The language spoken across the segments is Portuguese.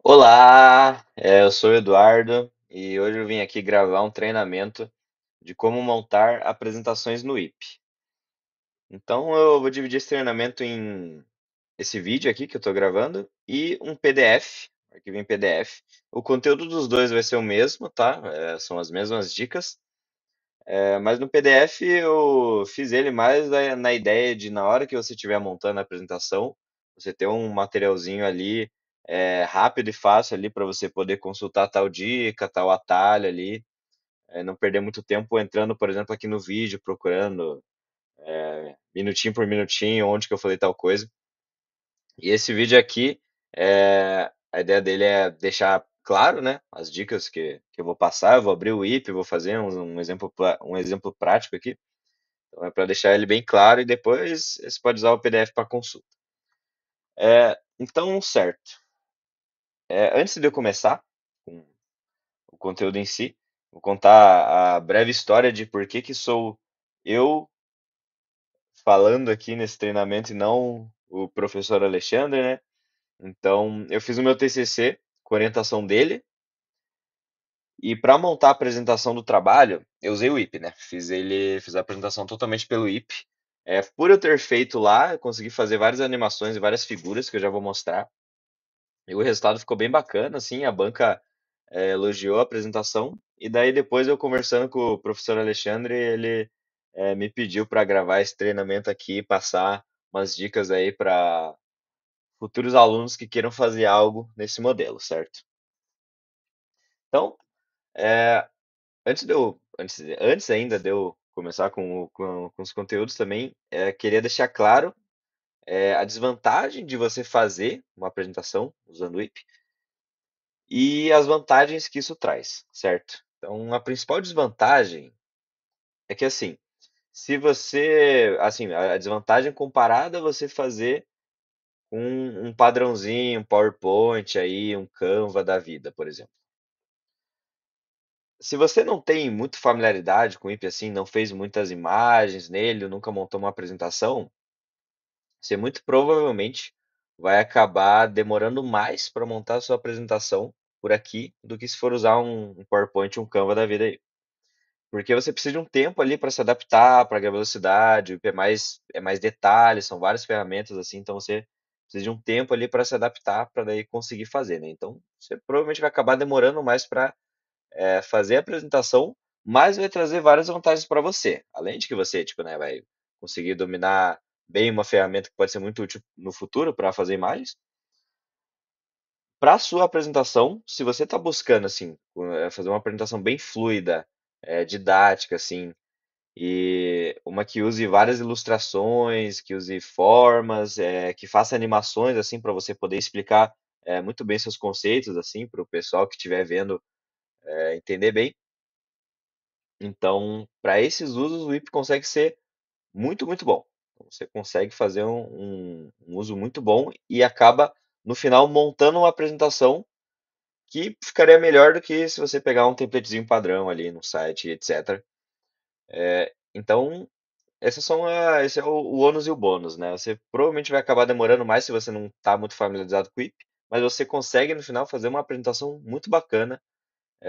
Olá, eu sou o Eduardo e hoje eu vim aqui gravar um treinamento de como montar apresentações no IP. Então eu vou dividir esse treinamento em esse vídeo aqui que eu estou gravando e um PDF, arquivo em PDF. O conteúdo dos dois vai ser o mesmo, tá? São as mesmas dicas. Mas no PDF eu fiz ele mais na ideia de na hora que você estiver montando a apresentação, você ter um materialzinho ali rápido e fácil ali para você poder consultar tal dica, tal atalho ali, não perder muito tempo entrando, por exemplo, aqui no vídeo, procurando minutinho por minutinho onde que eu falei tal coisa. E esse vídeo aqui, a ideia dele é deixar claro, né, as dicas que eu vou passar. Eu vou abrir o IP, vou fazer um exemplo, um exemplo prático aqui. Então é para deixar ele bem claro e depois você pode usar o PDF para consulta. Então, certo. Antes de eu começar com o conteúdo em si, vou contar a breve história de por que que sou eu falando aqui nesse treinamento e não o professor Alexandre, né? Então, eu fiz o meu TCC com orientação dele e para montar a apresentação do trabalho, eu usei o IP, né? Fiz a apresentação totalmente pelo IP. Por eu ter feito lá, eu consegui fazer várias animações e várias figuras que eu já vou mostrar. E o resultado ficou bem bacana, assim, a banca elogiou a apresentação. E daí depois eu conversando com o professor Alexandre, ele me pediu para gravar esse treinamento aqui e passar umas dicas aí para futuros alunos que queiram fazer algo nesse modelo, certo? Então, é, antes ainda de eu começar com os conteúdos também, queria deixar claro a desvantagem de você fazer uma apresentação usando o IP e as vantagens que isso traz, certo? Então, a principal desvantagem é que, assim, se você, assim, a desvantagem comparada a você fazer um padrãozinho, um PowerPoint aí, um Canva da vida, por exemplo. Se você não tem muita familiaridade com o IP assim, não fez muitas imagens nele, nunca montou uma apresentação, você muito provavelmente vai acabar demorando mais para montar a sua apresentação por aqui do que se for usar um PowerPoint, um Canva da vida aí. Porque você precisa de um tempo ali para se adaptar para a velocidade, o IP é mais detalhes, são várias ferramentas assim, então você precisa de um tempo ali para se adaptar para daí conseguir fazer, né? Então você provavelmente vai acabar demorando mais para fazer a apresentação, mas vai trazer várias vantagens para você. Além de que você, tipo, né, vai conseguir dominar bem uma ferramenta que pode ser muito útil no futuro para fazer imagens. Para a sua apresentação, se você está buscando assim, fazer uma apresentação bem fluida, didática, assim, e uma que use várias ilustrações, que use formas, que faça animações assim para você poder explicar muito bem seus conceitos assim para o pessoal que estiver vendo entender bem. Então, para esses usos, o IP consegue ser muito, muito bom. Então, você consegue fazer um uso muito bom e acaba, no final, montando uma apresentação que ficaria melhor do que se você pegar um templatezinho padrão ali no site, etc. Então, esse é o ônus e o bônus, né? Você provavelmente vai acabar demorando mais se você não está muito familiarizado com o IP, mas você consegue, no final, fazer uma apresentação muito bacana,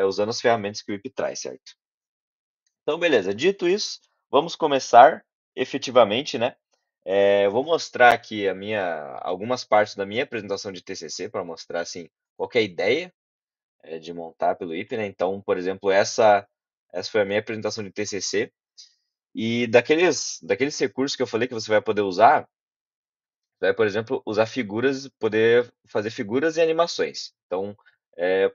usando as ferramentas que o IP traz, certo? Então, beleza. Dito isso, vamos começar efetivamente, né? Eu vou mostrar aqui algumas partes da minha apresentação de TCC para mostrar assim qual que é a ideia de montar pelo IP, né? Então, por exemplo, essa foi a minha apresentação de TCC e daqueles recursos que eu falei que você vai poder usar, você vai, por exemplo, usar figuras, poder fazer figuras e animações. Então,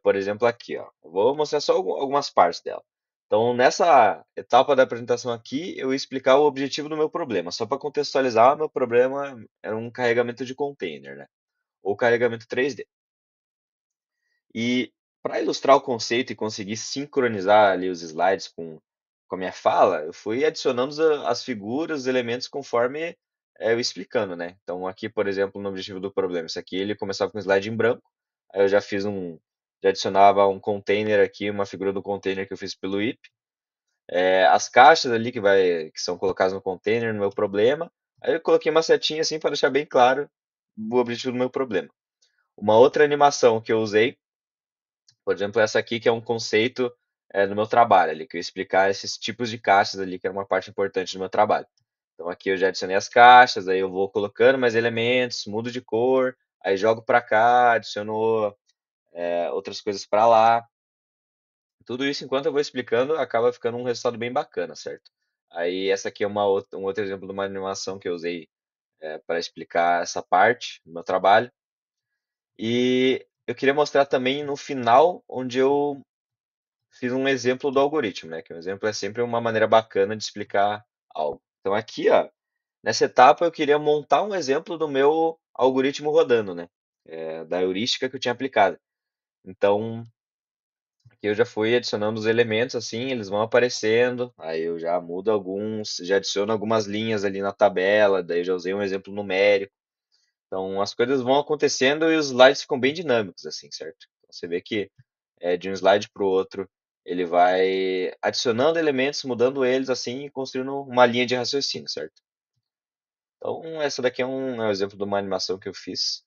por exemplo, aqui, ó, eu vou mostrar só algumas partes dela. Então, nessa etapa da apresentação aqui, eu ia explicar o objetivo do meu problema. Só para contextualizar, meu problema era um carregamento de container, né? Ou carregamento 3D. E para ilustrar o conceito e conseguir sincronizar ali os slides com a minha fala, eu fui adicionando as figuras, os elementos conforme eu explicando, né? Então aqui, por exemplo, no objetivo do problema, isso aqui ele começava com um slide em branco, aí eu já adicionava um container aqui, uma figura do container que eu fiz pelo IP, as caixas ali que são colocadas no container no meu problema, aí eu coloquei uma setinha assim para deixar bem claro o objetivo do meu problema. Uma outra animação que eu usei, por exemplo, essa aqui que é um conceito no meu trabalho ali, que eu ia explicar esses tipos de caixas ali, que é uma parte importante do meu trabalho. Então aqui eu já adicionei as caixas, aí eu vou colocando mais elementos, mudo de cor, aí jogo para cá, adiciono outras coisas para lá. Tudo isso enquanto eu vou explicando, acaba ficando um resultado bem bacana, certo? Aí essa aqui é um outro exemplo de uma animação que eu usei para explicar essa parte do meu trabalho. E eu queria mostrar também no final, onde eu fiz um exemplo do algoritmo, né? Que um exemplo é sempre uma maneira bacana de explicar algo. Então aqui, ó, nessa etapa eu queria montar um exemplo do meu algoritmo rodando, né? Da heurística que eu tinha aplicado. Então, aqui eu já fui adicionando os elementos assim, eles vão aparecendo, aí eu já mudo alguns, já adiciono algumas linhas ali na tabela, daí eu já usei um exemplo numérico. Então as coisas vão acontecendo e os slides ficam bem dinâmicos assim, certo? Então, você vê que de um slide para o outro ele vai adicionando elementos, mudando eles assim e construindo uma linha de raciocínio, certo? Então essa daqui é um exemplo de uma animação que eu fiz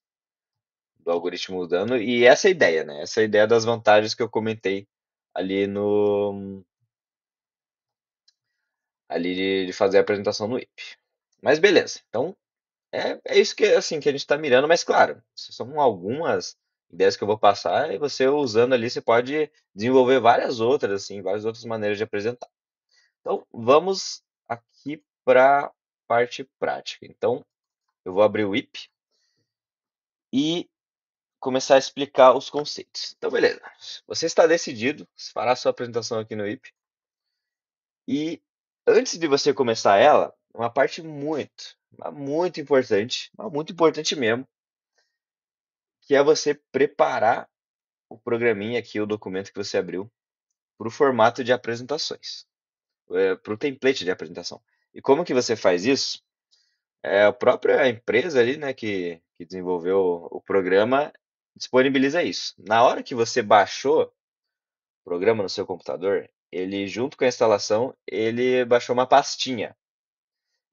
do algoritmo mudando e essa é a ideia, né? Essa é a ideia das vantagens que eu comentei ali no ali de fazer a apresentação no IP. Mas beleza. Então, é isso que assim que a gente está mirando, mas claro, são algumas ideias que eu vou passar e você usando ali você pode desenvolver várias outras assim, várias outras maneiras de apresentar. Então, vamos aqui para a parte prática. Então, eu vou abrir o IP e começar a explicar os conceitos. Então, beleza. Você está decidido, fará sua apresentação aqui no IP. E antes de você começar ela, uma parte mas muito importante mesmo, que é você preparar o programinha aqui, o documento que você abriu, para o formato de apresentações, para o template de apresentação. E como que você faz isso? A própria empresa ali, né, que desenvolveu o programa, disponibiliza isso. Na hora que você baixou o programa no seu computador, ele, junto com a instalação, ele baixou uma pastinha.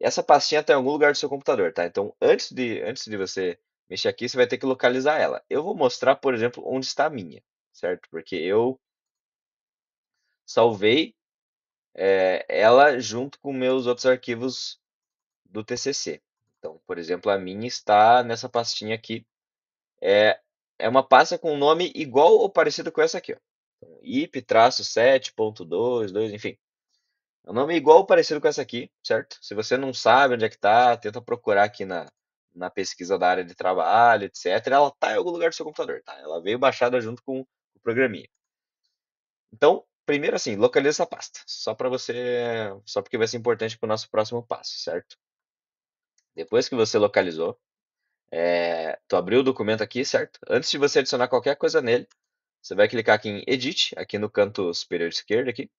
E essa pastinha está em algum lugar do seu computador, tá? Então, antes de você mexer aqui, você vai ter que localizar ela. Eu vou mostrar, por exemplo, onde está a minha, certo? Porque eu salvei ela junto com meus outros arquivos do TCC. Então, por exemplo, a minha está nessa pastinha aqui. É, é uma pasta com um nome igual ou parecido com essa aqui, ó. Então, IP-7.2.2, enfim. É um nome igual ou parecido com essa aqui, certo? Se você não sabe onde é que tá, tenta procurar aqui na pesquisa da área de trabalho, etc. Ela tá em algum lugar do seu computador, tá? Ela veio baixada junto com o programinha. Então, primeiro assim, localiza essa pasta, só porque vai ser importante para o nosso próximo passo, certo? Depois que você localizou, tu abriu o documento aqui, certo? Antes de você adicionar qualquer coisa nele, você vai clicar aqui em Edit, aqui no canto superior esquerdo aqui,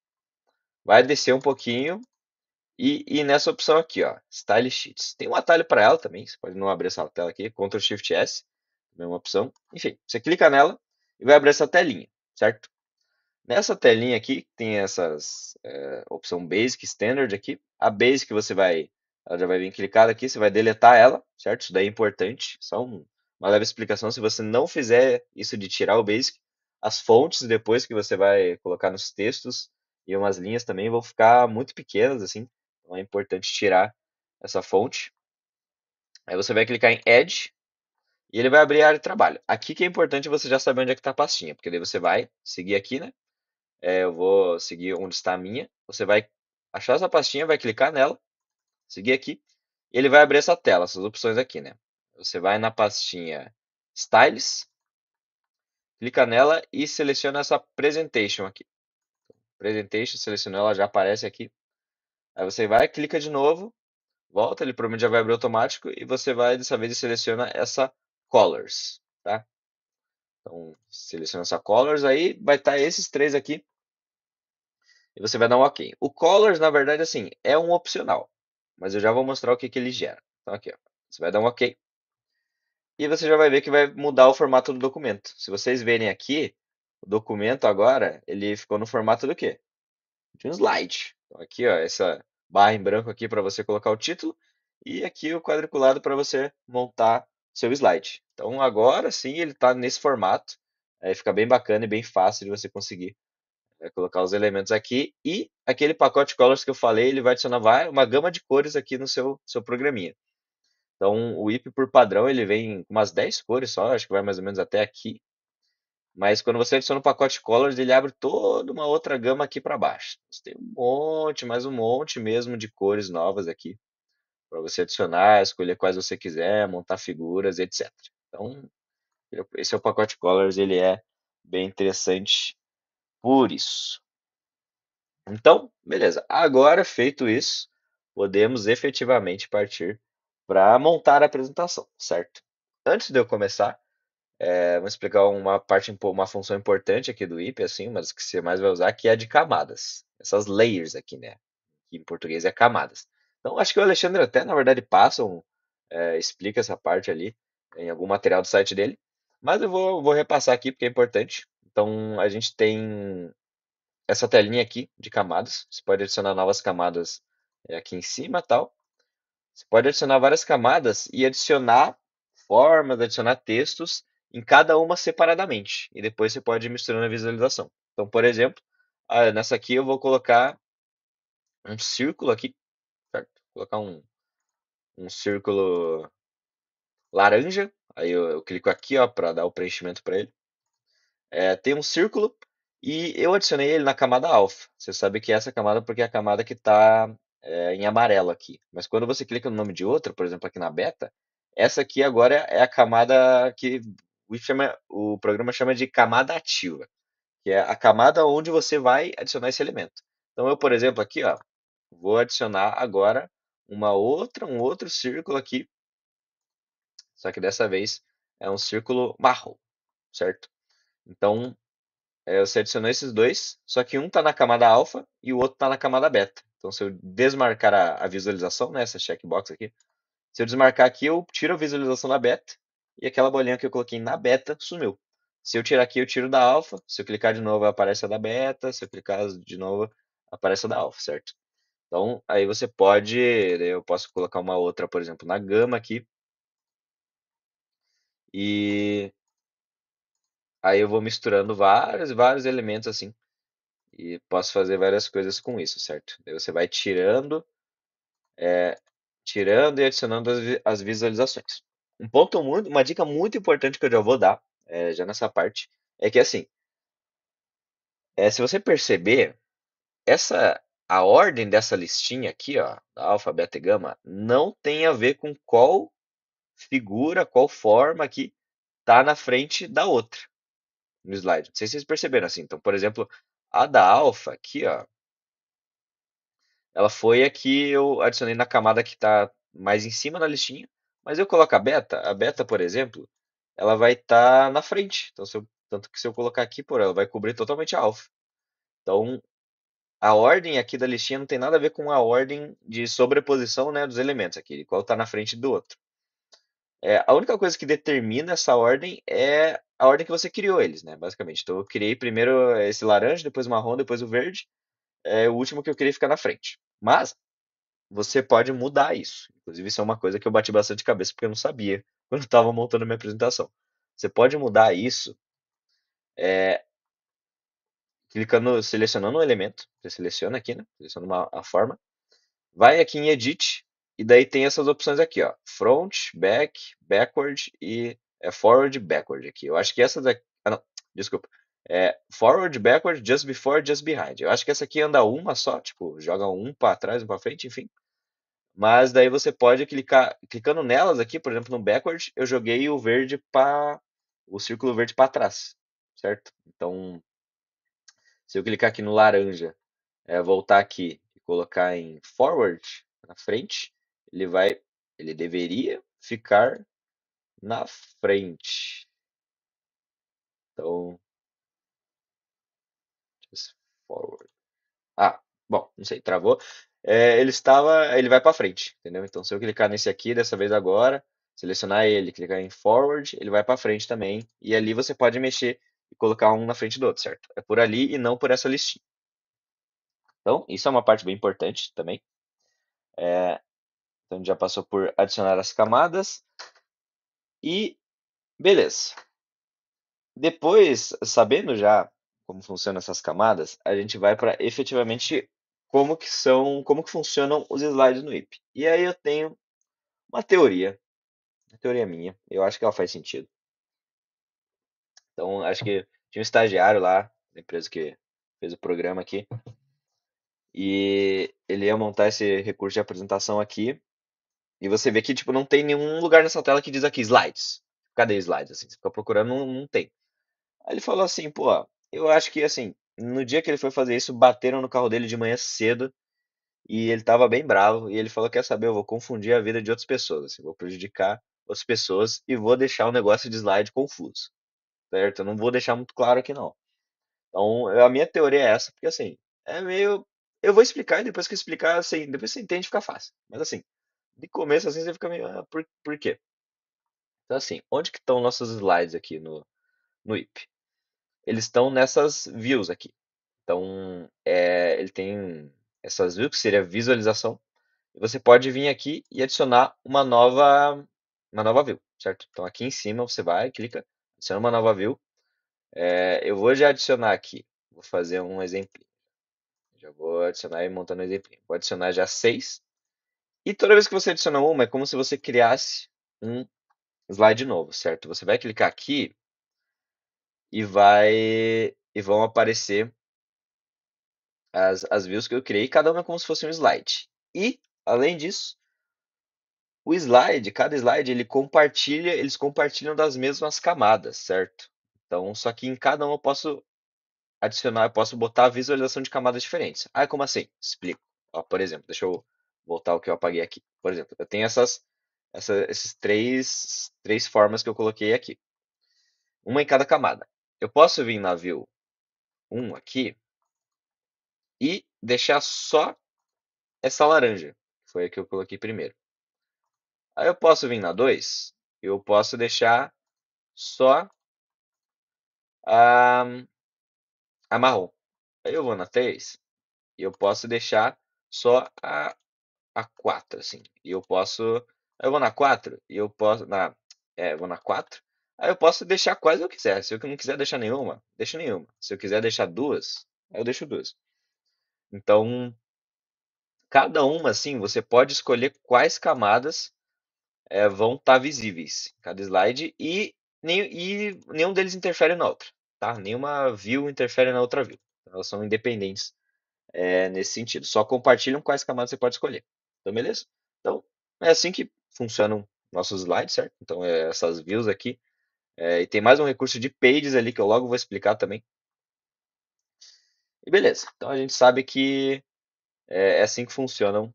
vai descer um pouquinho e nessa opção aqui, ó, Style Sheets. Tem um atalho para ela também, você pode não abrir essa tela aqui, Ctrl Shift S, mesma opção. Enfim, você clica nela e vai abrir essa telinha, certo? Nessa telinha aqui, tem essas opção Basic, Standard aqui. A Basic ela já vai vir clicada aqui, você vai deletar ela, certo? Isso daí é importante, uma leve explicação. Se você não fizer isso de tirar o Basic, as fontes depois que você vai colocar nos textos e umas linhas também vão ficar muito pequenas, assim. Então é importante tirar essa fonte. Aí você vai clicar em Add e ele vai abrir a área de trabalho. Aqui que é importante você já saber onde é que está a pastinha, porque daí você vai seguir aqui, né? Eu vou seguir onde está a minha. Você vai achar essa pastinha, vai clicar nela, seguir aqui, e ele vai abrir essa tela, essas opções aqui, né? Você vai na pastinha Styles, clica nela e seleciona essa Presentation aqui. Presentation, selecionou, ela já aparece aqui. Aí você vai, clica de novo, volta, ele provavelmente já vai abrir automático e você vai dessa vez e seleciona essa Colors, tá? Então, seleciona essa Colors, aí vai estar esses três aqui e você vai dar um OK. O Colors, na verdade, assim, é um opcional, mas eu já vou mostrar o que que ele gera. Então, aqui, ó, você vai dar um OK e você já vai ver que vai mudar o formato do documento. Se vocês verem aqui, o documento agora, ele ficou no formato do quê? De um slide. Então, aqui, ó, essa barra em branco aqui para você colocar o título e aqui o quadriculado para você montar seu slide. Então agora sim ele está nesse formato, fica bem bacana e bem fácil de você conseguir colocar os elementos aqui. E aquele pacote colors que eu falei, ele vai adicionar uma gama de cores aqui no seu programinha. Então o IP por padrão ele vem com umas 10 cores só, acho que vai mais ou menos até aqui. Mas quando você adiciona o pacote Colors, ele abre toda uma outra gama aqui para baixo. Você tem um monte, mais um monte mesmo de cores novas aqui para você adicionar, escolher quais você quiser, montar figuras, etc. Então, esse é o pacote Colors, ele é bem interessante por isso. Então, beleza. Agora feito isso, podemos efetivamente partir para montar a apresentação, certo? Antes de eu começar, vou explicar uma parte, uma função importante aqui do IP, assim, mas que você mais vai usar, que é a de camadas. Essas layers aqui, né? Que em português é camadas. Então, acho que o Alexandre até, na verdade, explica essa parte ali em algum material do site dele. Mas eu vou repassar aqui porque é importante. Então, a gente tem essa telinha aqui de camadas. Você pode adicionar novas camadas aqui em cima, tal. Você pode adicionar várias camadas e adicionar formas, adicionar textos em cada uma separadamente. E depois você pode ir misturando a visualização. Então, por exemplo, nessa aqui eu vou colocar um círculo aqui, certo? Vou colocar um círculo laranja. Aí eu clico aqui, ó, para dar o preenchimento para ele. Tem um círculo e eu adicionei ele na camada alfa. Você sabe que é essa camada porque é a camada que está em amarelo aqui. Mas quando você clica no nome de outra, por exemplo, aqui na beta, essa aqui agora é a camada que o programa chama de camada ativa, que é a camada onde você vai adicionar esse elemento. Então eu, por exemplo, aqui, ó, vou adicionar agora um outro círculo aqui, só que dessa vez é um círculo marrom, certo? Então, você adicionou esses dois, só que um está na camada alfa e o outro está na camada beta. Então, se eu desmarcar a visualização, né, essa checkbox aqui, se eu desmarcar aqui, eu tiro a visualização da beta e aquela bolinha que eu coloquei na beta sumiu. Se eu tirar aqui, eu tiro da alfa. Se eu clicar de novo, aparece a da beta. Se eu clicar de novo, aparece a da alfa, certo? Então, aí você pode, eu posso colocar uma outra, por exemplo, na gama aqui. E aí eu vou misturando vários elementos assim. E posso fazer várias coisas com isso, certo? Daí você vai tirando e adicionando as visualizações. Uma dica muito importante que eu já vou dar, já nessa parte, é que assim, se você perceber, a ordem dessa listinha aqui, ó, da alfa, beta e gama, não tem a ver com qual figura, qual forma que tá na frente da outra no slide. Não sei se vocês perceberam assim. Então, por exemplo, a da alfa aqui, ó, ela foi a que eu adicionei na camada que está mais em cima da listinha. Mas eu coloco a beta, por exemplo, ela vai estar na frente. Então, tanto que se eu colocar aqui, ela vai cobrir totalmente a alfa. Então, a ordem aqui da listinha não tem nada a ver com a ordem de sobreposição, né, dos elementos aqui, qual está na frente do outro. A única coisa que determina essa ordem é a ordem que você criou eles, né, basicamente. Então, eu criei primeiro esse laranja, depois o marrom, depois o verde. O último que eu queria ficar na frente. Mas você pode mudar isso. Inclusive, isso é uma coisa que eu bati bastante cabeça porque eu não sabia quando estava montando a minha apresentação. Você pode mudar isso selecionando um elemento. Você seleciona aqui, né? Seleciona a forma. Vai aqui em Edit e daí tem essas opções aqui, ó. Front, Back, Backward e Forward, Backward aqui. Eu acho que essa daqui... Ah, não. Desculpa. Forward, Backward, Just Before, Just Behind. Eu acho que essa aqui anda uma só, tipo, joga um para trás, um para frente, enfim. Mas daí você pode clicando nelas aqui, por exemplo, no backward, eu joguei o círculo verde para trás, certo? Então, se eu clicar aqui no laranja, voltar aqui e colocar em forward na frente, ele deveria ficar na frente. Então, just forward. Ah, bom, não sei, travou. Ele vai para frente, entendeu? Então, se eu clicar nesse aqui, dessa vez agora, selecionar ele, clicar em forward, ele vai para frente também. E ali você pode mexer e colocar um na frente do outro, certo? É por ali e não por essa listinha. Então, isso é uma parte bem importante também. Então, a gente já passou por adicionar as camadas. E beleza. Depois, sabendo já como funcionam essas camadas, a gente vai para efetivamente como que funcionam os slides no IP. E aí eu tenho uma teoria minha, eu acho que ela faz sentido. Então, acho que tinha um estagiário lá, da empresa que fez o programa aqui, e ele ia montar esse recurso de apresentação aqui, e você vê que tipo não tem nenhum lugar nessa tela que diz aqui slides. Cadê slides? Assim, você fica procurando, não tem. Aí ele falou assim, pô, eu acho que assim, no dia que ele foi fazer isso, bateram no carro dele de manhã cedo e ele tava bem bravo e ele falou, quer saber, eu vou confundir a vida de outras pessoas, assim, vou prejudicar outras pessoas e vou deixar o negócio de slide confuso, certo? Eu não vou deixar muito claro aqui não. Então, a minha teoria é essa, porque assim, é meio eu vou explicar e depois que eu explicar, assim, depois você entende, fica fácil. Mas assim, de começo assim você fica meio, por quê? Então assim, onde que estão nossos slides aqui no IP? Eles estão nessas views aqui. Então, ele tem essas views, que seria visualização. E você pode vir aqui e adicionar uma nova view, certo? Então, aqui em cima você vai, clica, adiciona uma nova view. Eu vou já adicionar aqui, vou fazer um exemplo. Já vou adicionar e montando um exemplo. Vou adicionar já 6. E toda vez que você adiciona uma, é como se você criasse um slide novo, certo? Você vai clicar aqui e vão aparecer as views que eu criei, cada uma é como se fosse um slide. E, além disso, cada slide, eles compartilham das mesmas camadas, certo? Então, só que em cada um eu posso adicionar, eu posso botar a visualização de camadas diferentes. Ah, como assim? Explico. Ó, por exemplo, deixa eu voltar o que eu apaguei aqui. Por exemplo, eu tenho esses três formas que eu coloquei aqui. Uma em cada camada. Eu posso vir na view 1 aqui e deixar só essa laranja, que foi a que eu coloquei primeiro. Aí eu posso vir na 2, eu posso deixar só a, a marrom. Aí eu vou na 3 e eu posso deixar só a 4, assim. E eu posso. Aí eu vou na 4 e eu posso. Eu vou na 4. Aí eu posso deixar quais eu quiser. Se eu não quiser deixar nenhuma, deixo nenhuma. Se eu quiser deixar duas, aí eu deixo duas. Então, cada uma, assim, você pode escolher quais camadas vão estar visíveis em cada slide e nenhum deles interfere na outra, tá? Nenhuma view interfere na outra view. Então, elas são independentes nesse sentido. Só compartilham quais camadas você pode escolher. Então, beleza? Então, é assim que funcionam nossos slides, certo? Então, essas views aqui. E tem mais um recurso de pages ali que eu logo vou explicar também. E beleza. Então, a gente sabe que é assim que funcionam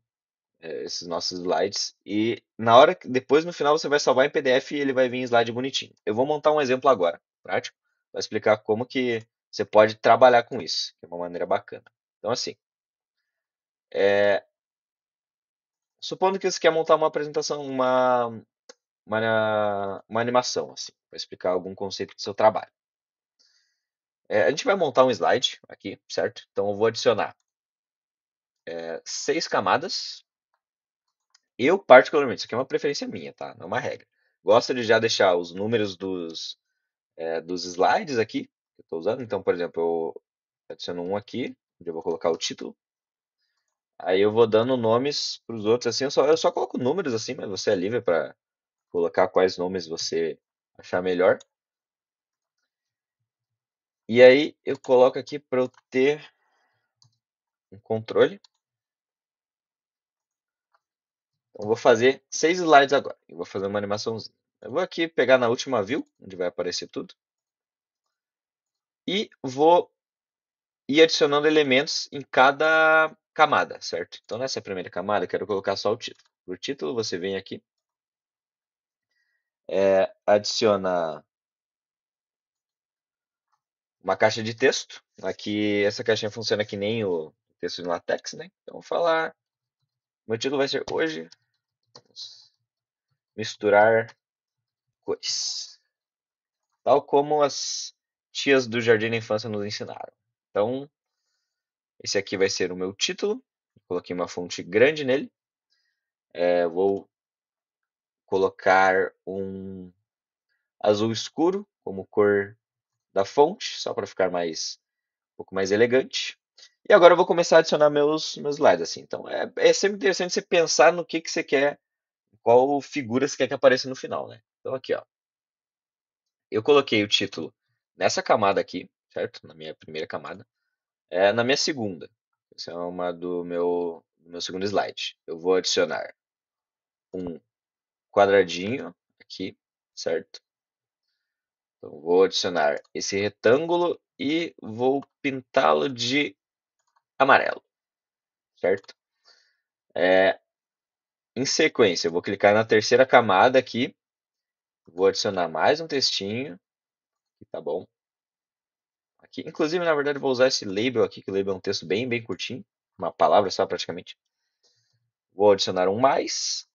esses nossos slides. E na hora que depois no final você vai salvar em PDF e ele vai vir em slide bonitinho. Eu vou montar um exemplo agora, prático, para explicar como que você pode trabalhar com isso, que é uma maneira bacana. Então assim, é, supondo que você quer montar uma apresentação, uma animação, assim, para explicar algum conceito do seu trabalho. A gente vai montar um slide aqui, certo? Então eu vou adicionar 6 camadas. Eu, particularmente, isso aqui é uma preferência minha, tá? Não é uma regra. Gosto de já deixar os números dos slides aqui que eu estou usando. Então, por exemplo, eu adiciono um aqui, onde eu vou colocar o título. Aí eu vou dando nomes para os outros, assim, eu só coloco números assim, mas você é livre para colocar quais nomes você achar melhor. E aí eu coloco aqui para eu ter um controle. Então, eu vou fazer 6 slides agora. Eu vou fazer uma animaçãozinha. Eu vou aqui pegar na última view, onde vai aparecer tudo. E vou ir adicionando elementos em cada camada, certo? Então, nessa primeira camada, eu quero colocar só o título. Por título, você vem aqui, adiciona uma caixa de texto. Aqui, essa caixinha funciona que nem o texto em LaTeX, né? Então, vou falar. Meu título vai ser Hoje vamos misturar cores. Tal como as tias do Jardim da Infância nos ensinaram. Então, esse aqui vai ser o meu título. Coloquei uma fonte grande nele. Vou colocar um. azul escuro como cor da fonte, só para ficar um pouco mais elegante. E agora eu vou começar a adicionar meus slides assim. Então é sempre interessante você pensar no que você quer, qual figura você quer que apareça no final, né? Então aqui, ó, eu coloquei o título nessa camada aqui, certo? Na minha primeira camada. Na minha segunda, essa é uma do meu segundo slide. Eu vou adicionar um quadradinho aqui, certo? Então, vou adicionar esse retângulo e vou pintá-lo de amarelo, certo? Em sequência, eu vou clicar na terceira camada aqui, vou adicionar mais um textinho, que tá bom. Aqui, inclusive, na verdade, eu vou usar esse label aqui, que o label é um texto bem curtinho, uma palavra só praticamente. Vou adicionar um mais,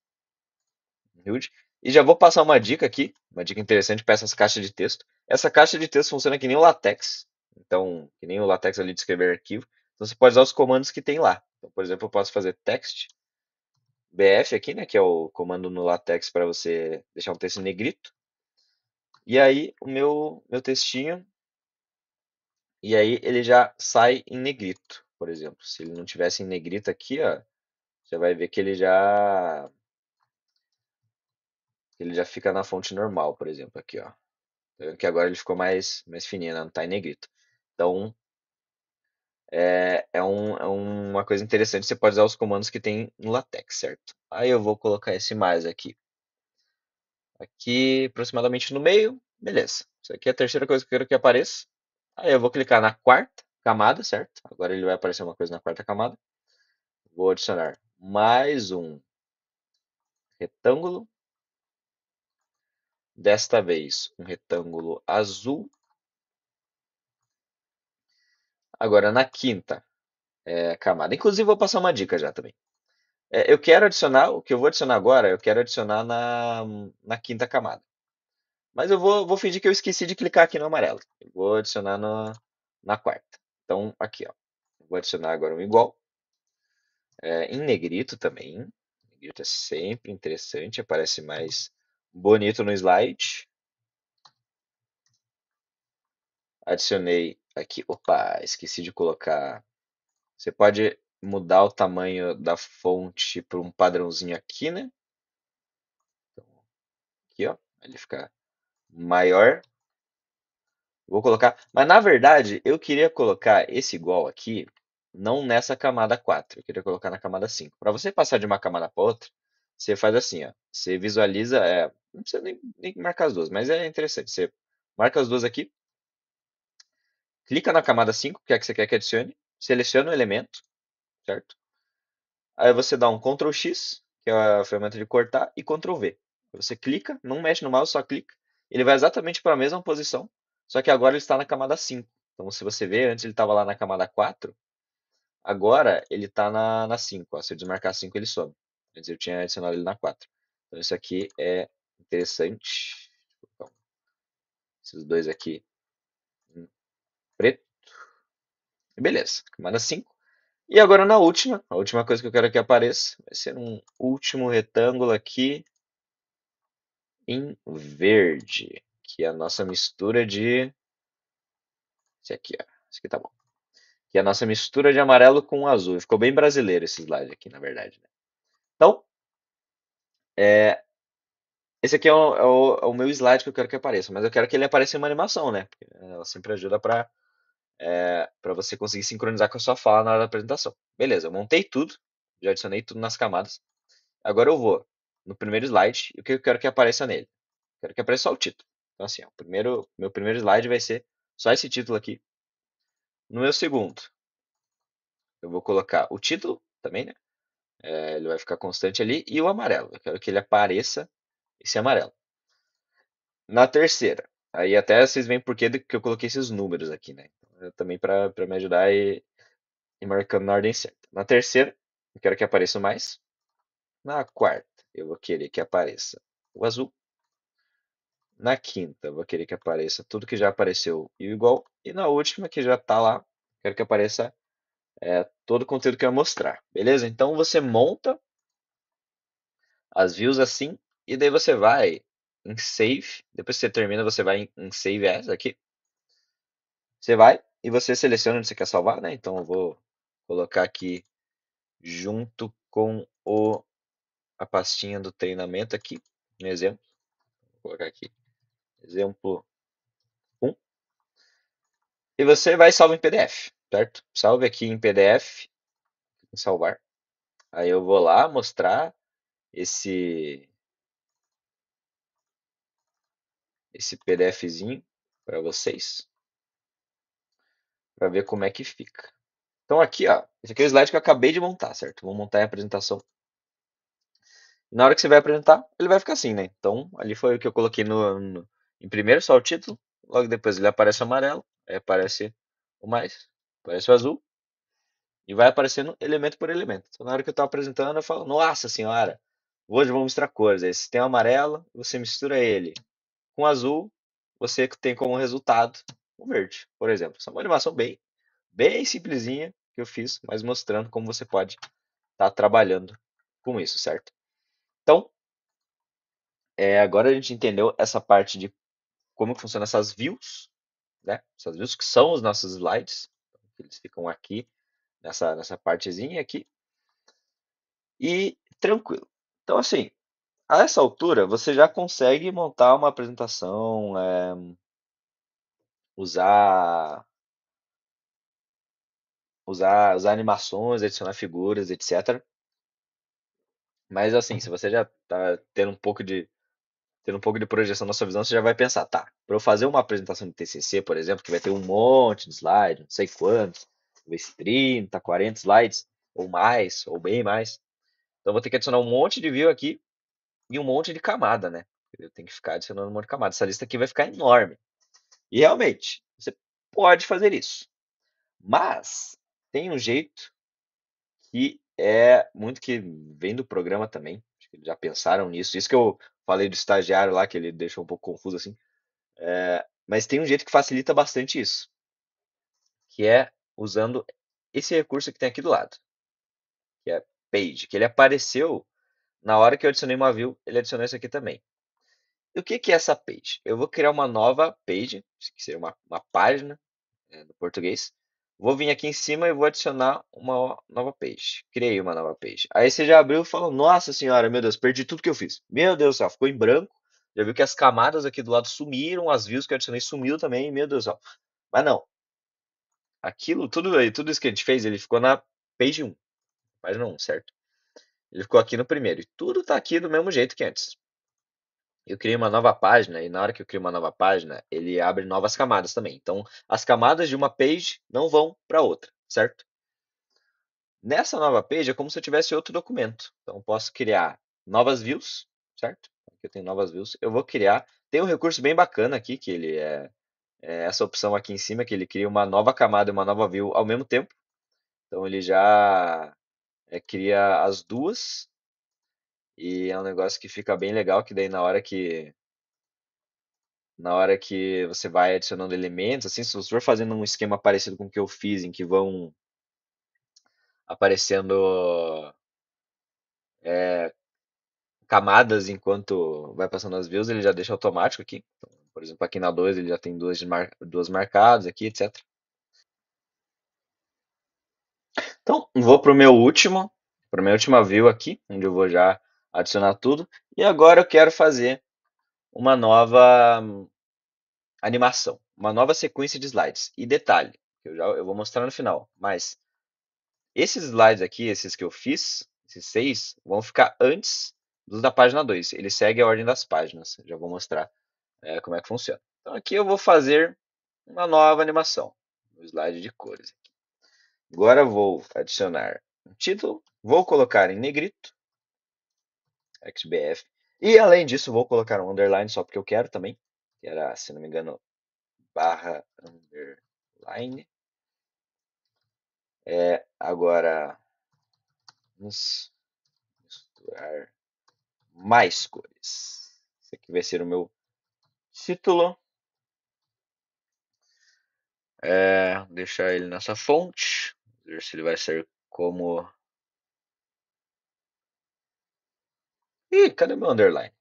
humilde. E já vou passar uma dica aqui, uma dica interessante para essas caixas de texto. Essa caixa de texto funciona que nem o LaTeX. Então, que nem o LaTeX ali de escrever arquivo. Então, você pode usar os comandos que tem lá. Então, por exemplo, eu posso fazer text bf aqui, né, que é o comando no LaTeX para você deixar um texto em negrito. E aí, o meu textinho, e aí ele já sai em negrito, por exemplo. Se ele não tivesse em negrito aqui, ó, você vai ver que ele já fica na fonte normal, por exemplo, aqui, ó. Tá vendo que agora ele ficou mais fininho, né? Não tá em negrito. Então, é uma coisa interessante. Você pode usar os comandos que tem no LaTeX, certo? Aí eu vou colocar esse mais aqui. Aqui, aproximadamente no meio. Beleza. Isso aqui é a terceira coisa que eu quero que apareça. Aí eu vou clicar na quarta camada, certo? Agora ele vai aparecer uma coisa na quarta camada. Vou adicionar mais um retângulo. Desta vez, um retângulo azul. Agora na quinta camada. Inclusive, vou passar uma dica já também. Eu quero adicionar, o que eu vou adicionar agora, eu quero adicionar na quinta camada. Mas eu vou fingir que eu esqueci de clicar aqui no amarelo. Eu vou adicionar na quarta. Então, aqui, ó. Vou adicionar agora um igual. Em negrito também. Negrito é sempre interessante, aparece mais bonito no slide. Adicionei aqui. Opa, esqueci de colocar. Você pode mudar o tamanho da fonte para um padrãozinho aqui, né? Aqui, ó. Ele fica maior. Vou colocar. Mas na verdade, eu queria colocar esse igual aqui, não nessa camada 4. Eu queria colocar na camada 5. Para você passar de uma camada para outra, você faz assim, ó. Você visualiza. Não precisa nem marcar as duas, mas é interessante. Você marca as duas aqui, clica na camada 5, que é a que você quer que adicione, seleciona o elemento, certo? Aí você dá um Ctrl X, que é a ferramenta de cortar, e Ctrl V. Você clica, não mexe no mouse, só clica. Ele vai exatamente para a mesma posição, só que agora ele está na camada 5. Então, se você ver, antes ele estava lá na camada 4, agora ele está na 5. Ó. Se eu desmarcar 5, ele some. Antes eu tinha adicionado ele na 4. Então, isso aqui é interessante. Então, esses dois aqui em preto. Beleza, camada 5. E agora na última, a última coisa que eu quero que apareça vai ser um último retângulo aqui em verde, que é a nossa mistura de. Esse aqui, ó. Esse aqui tá bom. Que é a nossa mistura de amarelo com azul. Ficou bem brasileiro esse slide aqui, na verdade, né? Então, é, esse aqui é o meu slide que eu quero que apareça, mas eu quero que ele apareça em uma animação, né? Porque ela sempre ajuda para você conseguir sincronizar com a sua fala na hora da apresentação. Beleza, eu montei tudo, já adicionei tudo nas camadas. Agora eu vou no primeiro slide e o que eu quero que apareça nele? Quero que apareça só o título. Então, assim, ó, meu primeiro slide vai ser só esse título aqui. No meu segundo, eu vou colocar o título também, né? Ele vai ficar constante ali. E o amarelo. Eu quero que ele apareça esse amarelo. Na terceira, aí até vocês veem por que eu coloquei esses números aqui, né? Também para me ajudar e marcando na ordem certa. Na terceira, eu quero que apareça o mais. Na quarta, eu vou querer que apareça o azul. Na quinta, eu vou querer que apareça tudo que já apareceu e o igual. E na última, que já está lá, quero que apareça todo o conteúdo que eu mostrar. Beleza? Então você monta as views assim, e daí você vai. em Save. Depois que você termina, você vai em Save As aqui. Você vai e você seleciona onde você quer salvar, né? Então eu vou colocar aqui junto com a pastinha do treinamento aqui, um exemplo. Vou colocar aqui, exemplo 1. E você vai salvar em PDF, certo? Salve aqui em PDF, em salvar. Aí eu vou lá mostrar esse PDFzinho para vocês, para ver como é que fica. Então aqui, ó, esse aqui é o slide que eu acabei de montar, certo? Vou montar a apresentação. Na hora que você vai apresentar, ele vai ficar assim, né? Então, ali foi o que eu coloquei em primeiro, só o título. Logo depois ele aparece o amarelo, aí aparece o mais, aparece o azul, e vai aparecendo elemento por elemento. Então, na hora que eu estou apresentando, eu falo, nossa senhora, hoje vamos misturar cores. Aí, se tem o amarelo, você mistura ele com o azul, você tem como resultado o verde, por exemplo. Essa é uma animação bem simplesinha que eu fiz, mas mostrando como você pode estar trabalhando com isso, certo? Então, agora a gente entendeu essa parte de como que funcionam essas views, né? Essas views que são os nossos slides. Eles ficam aqui, nessa partezinha aqui. E tranquilo. Então, assim, a essa altura você já consegue montar uma apresentação, usar, usar animações, adicionar figuras, etc. Mas assim, se você já está tendo um pouco de projeção na sua visão, você já vai pensar, tá, para eu fazer uma apresentação de TCC, por exemplo, que vai ter um monte de slides, não sei quantos, talvez 30, 40 slides, ou mais, ou bem mais. Então eu vou ter que adicionar um monte de view aqui e um monte de camada, né? Eu tenho que ficar adicionando um monte de camada. Essa lista aqui vai ficar enorme. E realmente, você pode fazer isso. Mas tem um jeito que é muito que vem do programa também. Acho que eles já pensaram nisso. Isso que eu falei do estagiário lá, que ele deixou um pouco confuso assim. Mas tem um jeito que facilita bastante isso, que é usando esse recurso que tem aqui do lado, que é Page, que ele apareceu na hora que eu adicionei uma view, ele adicionou isso aqui também. E o que que é essa page? Eu vou criar uma nova page, que seria uma página, no português. Vou vir aqui em cima e vou adicionar uma nova page. Criei uma nova page. Aí você já abriu e falou, nossa senhora, meu Deus, perdi tudo que eu fiz. Meu Deus do céu, ficou em branco. Já viu que as camadas aqui do lado sumiram, as views que eu adicionei sumiu também, meu Deus do céu. Mas não, aquilo, tudo isso que a gente fez, ele ficou na page 1, página 1, certo? Ele ficou aqui no primeiro. E tudo tá aqui do mesmo jeito que antes. Eu criei uma nova página e na hora que eu crio uma nova página, ele abre novas camadas também. Então, as camadas de uma page não vão para outra, certo? Nessa nova page é como se eu tivesse outro documento. Então, eu posso criar novas views, certo? Aqui eu tenho novas views. Eu vou criar. Tem um recurso bem bacana aqui, que ele é essa opção aqui em cima, que ele cria uma nova camada e uma nova view ao mesmo tempo. Então, ele já cria as duas. E é um negócio que fica bem legal, que daí na hora que você vai adicionando elementos, assim, se você for fazendo um esquema parecido com o que eu fiz, em que vão aparecendo camadas enquanto vai passando as views, ele já deixa automático aqui. Então, por exemplo, aqui na 2 ele já tem duas marcadas aqui, etc. Então, vou para minha última view aqui, onde eu vou já adicionar tudo. E agora eu quero fazer uma nova animação, uma nova sequência de slides. E detalhe, eu vou mostrar no final, mas esses slides aqui, esses que eu fiz, esses 6, vão ficar antes dos da página 2. Ele segue a ordem das páginas. Já vou mostrar como é que funciona. Então aqui eu vou fazer uma nova animação no slide de cores. Agora eu vou adicionar um título, vou colocar em negrito, XBF, e além disso vou colocar um underline só porque eu quero também, que era, se não me engano, barra underline. Agora vamos misturar mais cores. Esse aqui vai ser o meu título. Deixar ele nessa fonte. Ver se ele vai ser como. Ih, cadê meu underline?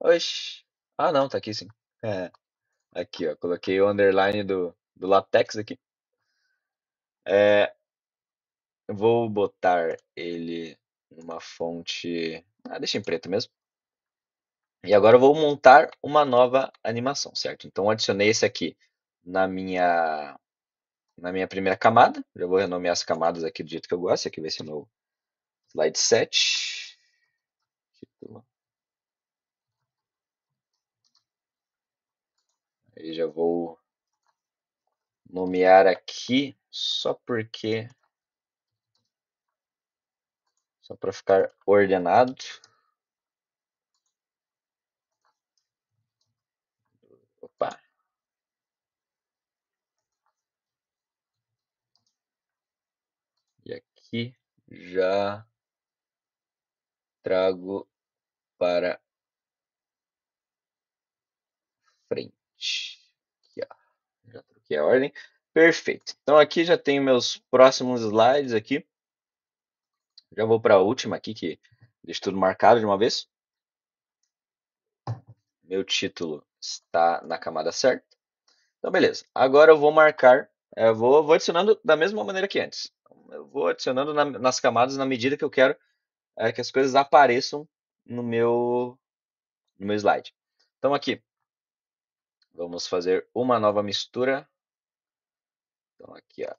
Oxi. Ah, não, tá aqui sim. É, aqui, ó. Coloquei o underline do LaTeX aqui. É, eu vou botar ele numa fonte. Ah, deixa em preto mesmo. E agora eu vou montar uma nova animação, certo? Então, eu adicionei esse aqui na minha, na minha primeira camada. Já vou renomear as camadas aqui do jeito que eu gosto. Esse aqui vai ser o meu slide 7. Título. Aí já vou nomear aqui só para ficar ordenado. Opa, e aqui já trago para frente. Aqui, ó. Já troquei a ordem. Perfeito. Então aqui já tenho meus próximos slides aqui. Já vou para a última aqui que deixo tudo marcado de uma vez. Meu título está na camada certa. Então beleza. Agora eu vou marcar, vou adicionando da mesma maneira que antes. Eu vou adicionando nas camadas na medida que eu quero que as coisas apareçam no meu slide. Então aqui, vamos fazer uma nova mistura. Então aqui, ó,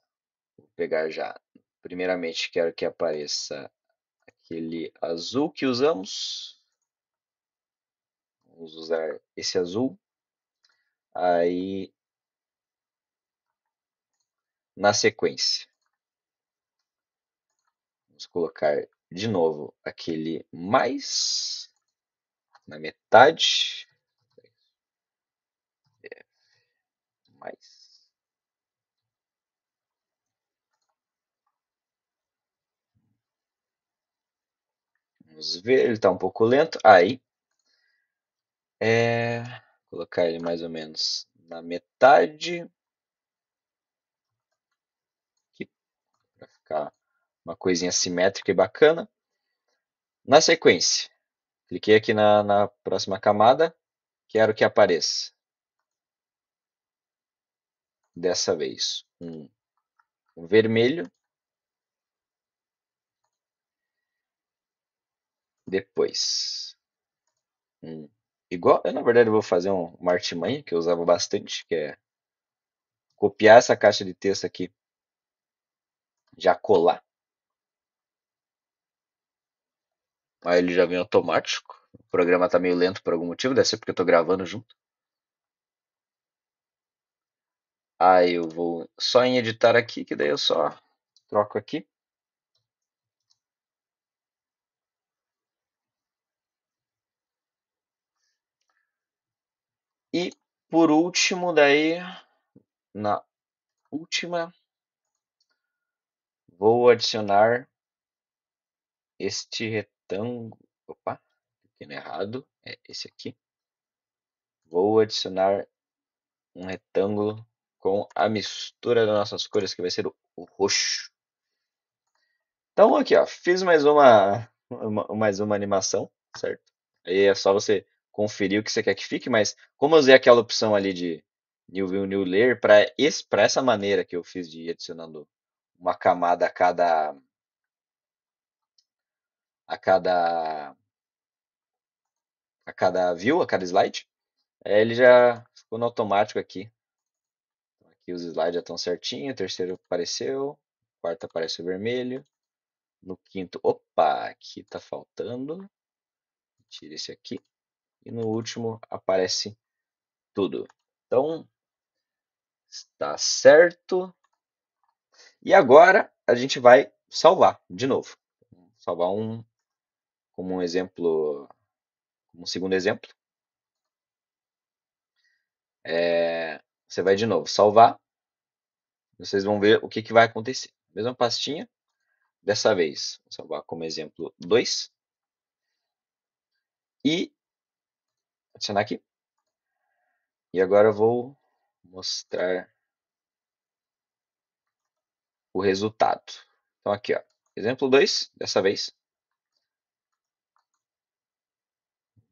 vou pegar já. Primeiramente, quero que apareça aquele azul que usamos. Vamos usar esse azul. Aí, na sequência, vamos colocar de novo aquele mais na metade. Mais. Vamos ver, ele está um pouco lento. Aí, é, colocar ele mais ou menos na metade, para ficar uma coisinha simétrica e bacana. Na sequência, cliquei aqui na próxima camada, quero que apareça dessa vez um vermelho, depois igual, eu na verdade vou fazer uma artimanha que eu usava bastante, que é copiar essa caixa de texto aqui, já colar, aí ele já vem automático. O programa está meio lento por algum motivo, deve ser porque eu estou gravando junto. Aí eu vou só em editar aqui, que daí eu só troco aqui. E por último, daí na última, vou adicionar este retângulo. Opa, pequeno errado. É esse aqui. Vou adicionar um retângulo com a mistura das nossas cores, que vai ser o roxo. Então aqui, ó, fiz mais uma animação, certo? Aí é só você conferir o que você quer que fique, mas como eu usei aquela opção ali de New View, New Layer, para essa maneira que eu fiz de ir adicionando uma camada a cada, a cada view, a cada slide, ele já ficou no automático aqui. Então, aqui os slides já estão certinho, o terceiro apareceu, o quarto apareceu vermelho, no quinto, opa, aqui tá faltando, tira esse aqui, e no último aparece tudo. Então, está certo. E agora a gente vai salvar de novo. Salvar como um exemplo, como um segundo exemplo. Você vai de novo salvar. Vocês vão ver o que vai acontecer. Mesma pastinha. Dessa vez, vou salvar como exemplo 2. E adicionar aqui. E agora eu vou mostrar o resultado. Então aqui, ó, exemplo 2, dessa vez.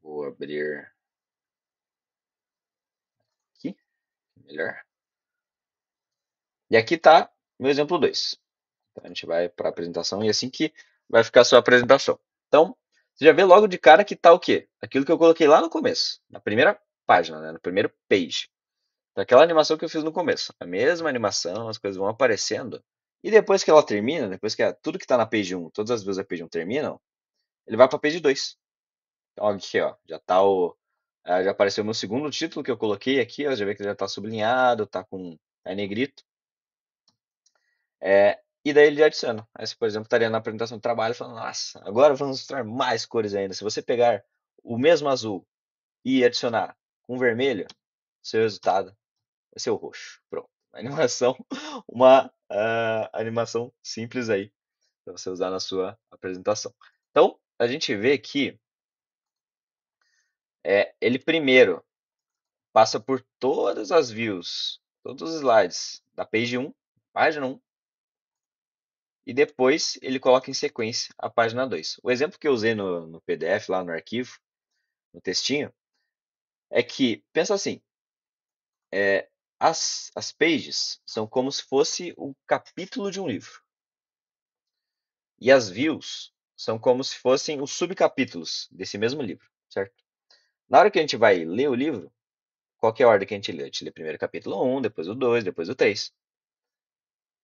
Vou abrir melhor. E aqui tá meu exemplo 2. Então, a gente vai para a apresentação e é assim que vai ficar a sua apresentação. Então, você já vê logo de cara que tá o quê? Aquilo que eu coloquei lá no começo, na primeira página, né? No primeiro page. Daquela animação que eu fiz no começo. A mesma animação, as coisas vão aparecendo. E depois que ela termina, depois que tudo que está na page 1, todas as views da page 1 terminam, ele vai para a page 2. Então aqui, ó, já tá já apareceu o meu segundo título que eu coloquei aqui, ó, já vê que já está sublinhado, tá em negrito. E daí ele adiciona. Aí você, por exemplo, estaria na apresentação de trabalho falando, nossa, agora vamos mostrar mais cores ainda. Se você pegar o mesmo azul e adicionar com vermelho, seu resultado vai ser o roxo. Pronto. Animação, uma animação simples aí para você usar na sua apresentação. Então, a gente vê que ele primeiro passa por todas as views, todos os slides da page 1, página 1, e depois ele coloca em sequência a página 2. O exemplo que eu usei no PDF, lá no arquivo, no textinho, é que, pensa assim, as pages são como se fosse o capítulo de um livro. E as views são como se fossem os subcapítulos desse mesmo livro, certo? Na hora que a gente vai ler o livro, qual que é a ordem que a gente lê? A gente lê primeiro o capítulo 1, depois o 2, depois o 3.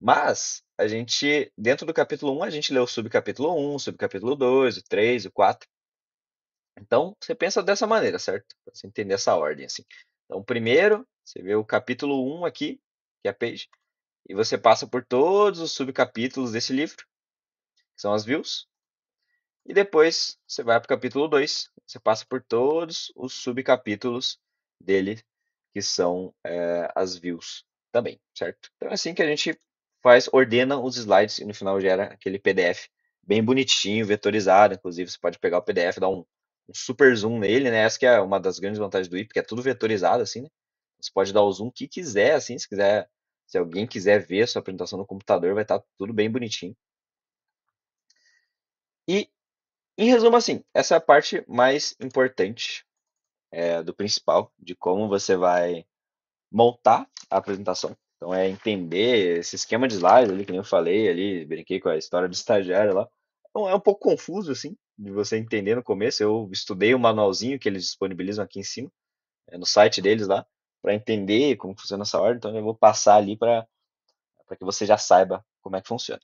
Mas a gente, dentro do capítulo 1, a gente lê o subcapítulo 1, o subcapítulo 2, o 3, o 4. Então, você pensa dessa maneira, certo? Para você entender essa ordem, assim. Então, primeiro, você vê o capítulo 1 aqui, que é a page, e você passa por todos os subcapítulos desse livro, que são as views, e depois você vai para o capítulo 2, você passa por todos os subcapítulos dele, que são as views também, certo? Então é assim que a gente ordena os slides e no final gera aquele PDF bem bonitinho, vetorizado. Inclusive você pode pegar o PDF, dar um super zoom nele, né? Essa que é uma das grandes vantagens do i, porque é tudo vetorizado assim, né? Você pode dar o zoom que quiser, assim, se quiser, se alguém quiser ver a sua apresentação no computador, vai estar tudo bem bonitinho. E em resumo, assim, essa é a parte mais importante do principal, de como você vai montar a apresentação. Então, é entender esse esquema de slide ali, que nem eu falei ali, brinquei com a história do estagiário lá. Então, é um pouco confuso, assim, de você entender no começo. Eu estudei o manualzinho que eles disponibilizam aqui em cima, no site deles lá, para entender como funciona essa ordem. Então, eu vou passar ali para que você já saiba como é que funciona.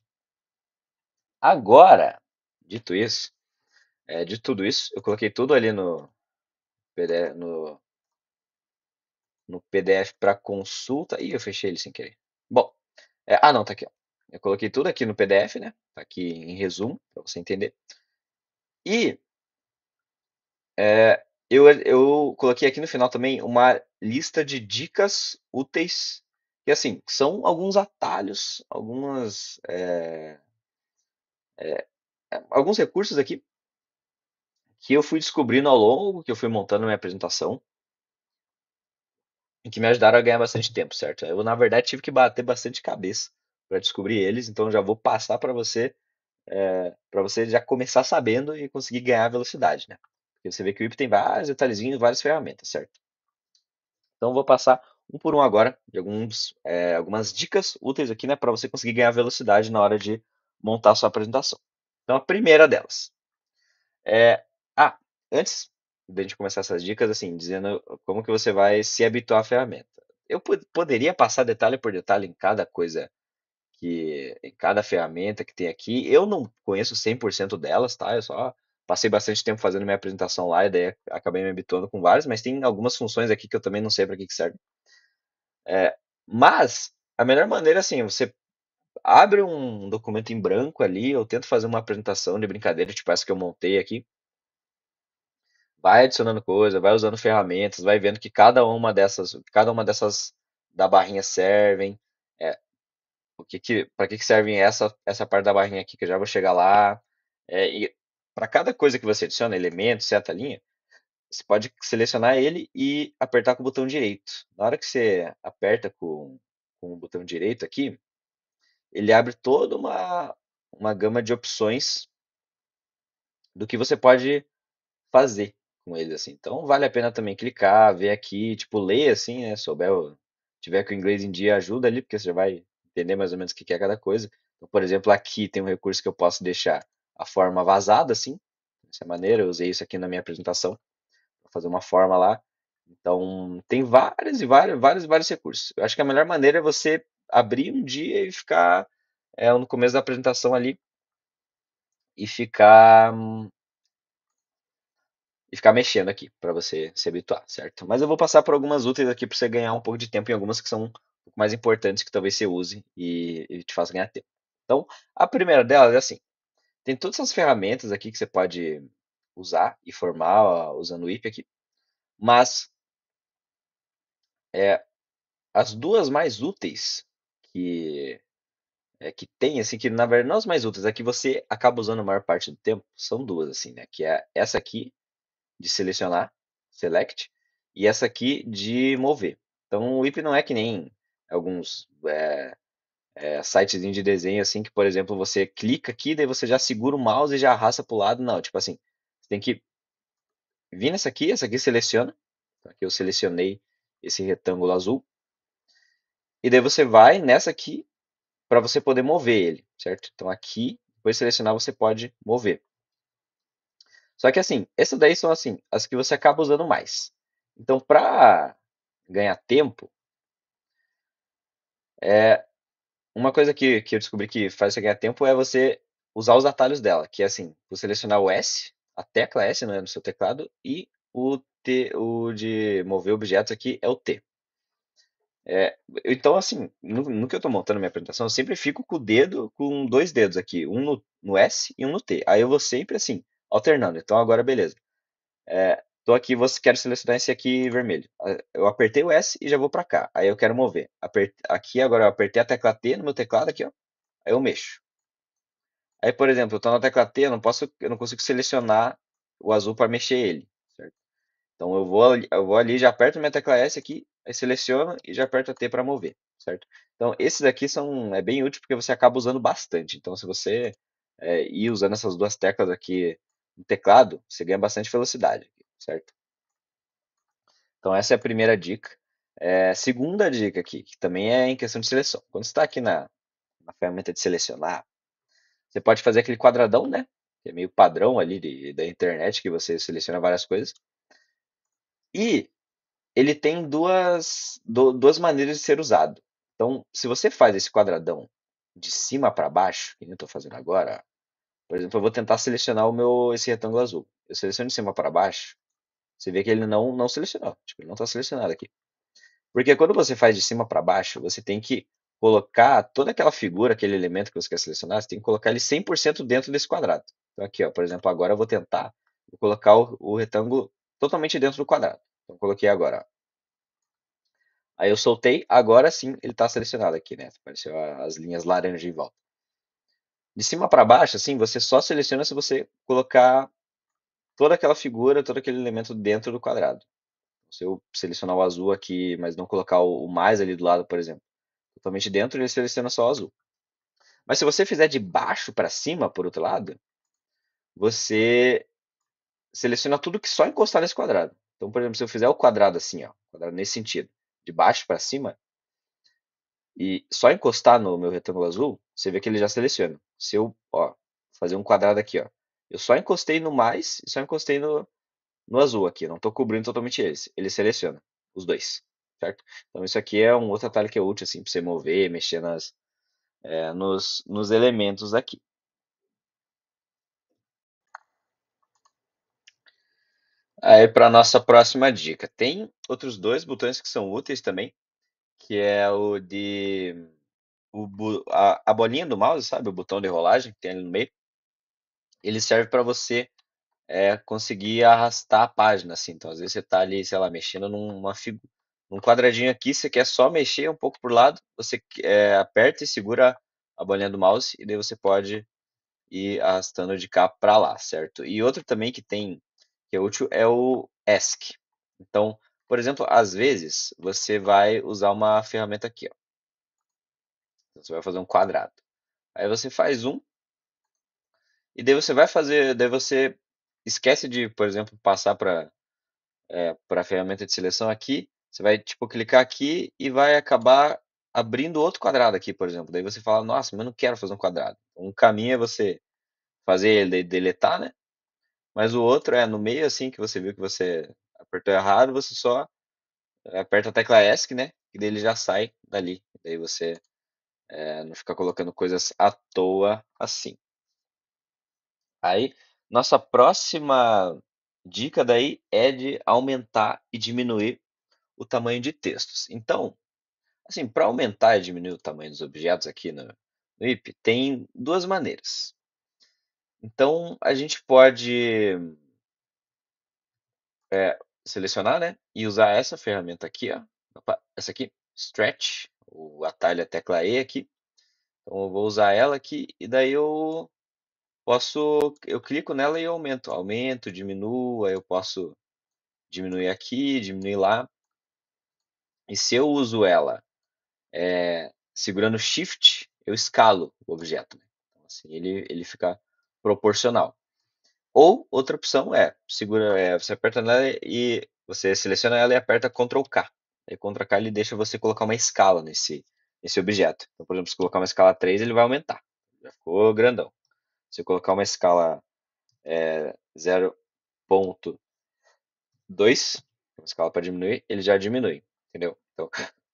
Agora, dito isso, de tudo isso, eu coloquei tudo ali no PDF, no PDF para consulta. Ih, eu fechei ele sem querer. Bom, não, tá aqui, ó. Eu coloquei tudo aqui no PDF, né? Tá aqui em resumo, para você entender. E eu coloquei aqui no final também uma lista de dicas úteis, que assim, são alguns atalhos, alguns recursos aqui que eu fui descobrindo ao longo, que eu fui montando minha apresentação, e que me ajudaram a ganhar bastante tempo, certo? Eu, na verdade, tive que bater bastante cabeça para descobrir eles, então já vou passar para você já começar sabendo e conseguir ganhar velocidade, né? Porque você vê que o IP tem vários detalhezinhos, várias ferramentas, certo? Então, eu vou passar um por um agora de algumas dicas úteis aqui, né, para você conseguir ganhar velocidade na hora de montar a sua apresentação. Então, a primeira delas é, ah, antes de a gente começar essas dicas, assim, dizendo como que você vai se habituar à ferramenta. Eu poderia passar detalhe por detalhe em cada coisa em cada ferramenta que tem aqui. Eu não conheço 100% delas, tá? Eu só passei bastante tempo fazendo minha apresentação lá e daí acabei me habituando com várias, mas tem algumas funções aqui que eu também não sei para que que serve. Mas a melhor maneira, assim, você abre um documento em branco ali, eu tento fazer uma apresentação de brincadeira, tipo essa que eu montei aqui, vai adicionando coisa, vai usando ferramentas, vai vendo que cada uma dessas da barrinha servem, é, para que servem essa parte da barrinha aqui, que eu já vou chegar lá. E para cada coisa que você adiciona, elemento, seta, linha, você pode selecionar ele e apertar com o botão direito. Na hora que você aperta com o botão direito aqui, ele abre toda uma gama de opções do que você pode fazer com ele, assim. Então vale a pena também clicar, ver aqui, tipo, ler assim, né? tiver com o inglês em dia, ajuda ali, porque você já vai entender mais ou menos o que é cada coisa. Então, por exemplo, aqui tem um recurso que eu posso deixar a forma vazada, assim, dessa maneira. Eu usei isso aqui na minha apresentação, para fazer uma forma lá. Então, tem vários e vários recursos. Eu acho que a melhor maneira é você abrir um dia e ficar no começo da apresentação ali e ficar mexendo aqui para você se habituar, certo? Mas eu vou passar por algumas úteis aqui para você ganhar um pouco de tempo em algumas que são um pouco mais importantes que talvez você use e te faça ganhar tempo. Então, a primeira delas é assim: tem todas essas ferramentas aqui que você pode usar e formar usando o IP aqui, mas é, as duas mais úteis que que tem, assim, que na verdade não as mais úteis, é que você acaba usando a maior parte do tempo, são duas, assim, né? Que é essa aqui de selecionar, select, e essa aqui de mover. Então o IP não é que nem alguns sites de desenho, assim, que, por exemplo, você clica aqui, daí você já segura o mouse e já arrasta para o lado. Não, tipo assim, você tem que vir nessa aqui, essa aqui seleciona. Então, aqui eu selecionei esse retângulo azul. E daí você vai nessa aqui para você poder mover ele, certo? Então aqui, depois de selecionar, você pode mover. Só que assim, essas daí são assim, as que você acaba usando mais. Então, para ganhar tempo, uma coisa que eu descobri que faz você ganhar tempo é você usar os atalhos dela, que é assim, você selecionar o S, a tecla S, né, no seu teclado, e o T, o de mover objetos aqui é o T. Então, assim, no que eu estou montando minha apresentação, eu sempre fico com o dedo, com dois dedos aqui, um no S e um no T. Aí eu vou sempre assim, alternando. Então, agora, beleza. Tô aqui, você quer selecionar esse aqui vermelho. Eu apertei o S e já vou para cá. Aí eu quero mover. Aqui agora eu apertei a tecla T no meu teclado aqui, ó. Aí eu mexo. Aí, por exemplo, eu tô na tecla T, eu não consigo selecionar o azul para mexer ele, certo? Então eu vou ali, já aperto minha tecla S aqui, aí seleciono e já aperto a T para mover, certo? Então esses aqui é bem útil porque você acaba usando bastante. Então se você ir usando essas duas teclas aqui no teclado, você ganha bastante velocidade, certo? Então essa é a primeira dica. Segunda dica aqui, que também é em questão de seleção. Quando você está aqui na ferramenta de selecionar, você pode fazer aquele quadradão, né? Que é meio padrão ali da internet, que você seleciona várias coisas. E ele tem duas maneiras de ser usado. Então, se você faz esse quadradão de cima para baixo, que nem eu estou fazendo agora, por exemplo, eu vou tentar selecionar esse retângulo azul. Eu seleciono de cima para baixo, você vê que ele não selecionou. Tipo, ele não está selecionado aqui. Porque quando você faz de cima para baixo, você tem que colocar toda aquela figura, aquele elemento que você quer selecionar, você tem que colocar ele 100% dentro desse quadrado. Então aqui, ó, por exemplo, agora eu vou colocar o retângulo totalmente dentro do quadrado. Então coloquei agora, ó. Aí eu soltei, agora sim ele está selecionado aqui, né? Apareceu as linhas laranjas em volta. De cima para baixo, assim, você só seleciona se você colocar toda aquela figura, todo aquele elemento dentro do quadrado. Se eu selecionar o azul aqui, mas não colocar o mais ali do lado, por exemplo, totalmente dentro, ele seleciona só o azul. Mas se você fizer de baixo para cima, por outro lado, você seleciona tudo que só encostar nesse quadrado. Então, por exemplo, se eu fizer o quadrado assim, ó, quadrado nesse sentido, de baixo para cima, e só encostar no meu retângulo azul, você vê que ele já seleciona. Se eu, ó, fazer um quadrado aqui, ó, eu só encostei no mais e só encostei no azul aqui, eu não estou cobrindo totalmente eles. Ele seleciona os dois, certo? Então isso aqui é um outro atalho que é útil assim para você mover, mexer nos elementos aqui. Aí para nossa próxima dica, tem outros dois botões que são úteis também, que é o de a bolinha do mouse, sabe, o botão de rolagem que tem ali no meio. Ele serve para você conseguir arrastar a página, assim. Então, às vezes você está ali, sei lá, mexendo num quadradinho aqui, você quer só mexer um pouco pro lado, você aperta e segura a bolinha do mouse e daí você pode ir arrastando de cá para lá, certo? E outro também que é útil é o ESC. Então, por exemplo, às vezes você vai usar uma ferramenta aqui, ó. Então, você vai fazer um quadrado. Aí você faz um e daí você esquece de, por exemplo, passar para a ferramenta de seleção aqui, Você vai, tipo, clicar aqui e vai acabar abrindo outro quadrado aqui, por exemplo. Daí você fala, nossa, mas eu não quero fazer um quadrado. Um caminho é você fazer ele deletar, né? Mas o outro é no meio, assim, que você viu que você apertou errado, você só aperta a tecla ESC, né? E daí ele já sai dali. Daí você não fica colocando coisas à toa assim. Aí, nossa próxima dica daí é de aumentar e diminuir o tamanho de textos. Então, assim, para aumentar e diminuir o tamanho dos objetos aqui no IP, tem duas maneiras. Então, a gente pode selecionar, né, e usar essa ferramenta aqui, ó, opa, essa aqui, Stretch, o atalho é a tecla E aqui. Então, eu vou usar ela aqui e daí eu clico nela e eu aumento, diminuo, aí eu posso diminuir aqui, diminuir lá. E se eu uso ela segurando Shift, eu escalo o objeto, né? Então, assim, ele fica proporcional. Ou outra opção você aperta nela e você seleciona ela e aperta Ctrl K. Aí Ctrl K ele deixa você colocar uma escala nesse objeto. Então, por exemplo, se colocar uma escala 3, ele vai aumentar. Já ficou grandão. Se eu colocar uma escala 0,2, uma escala para diminuir, ele já diminui. Entendeu? Então,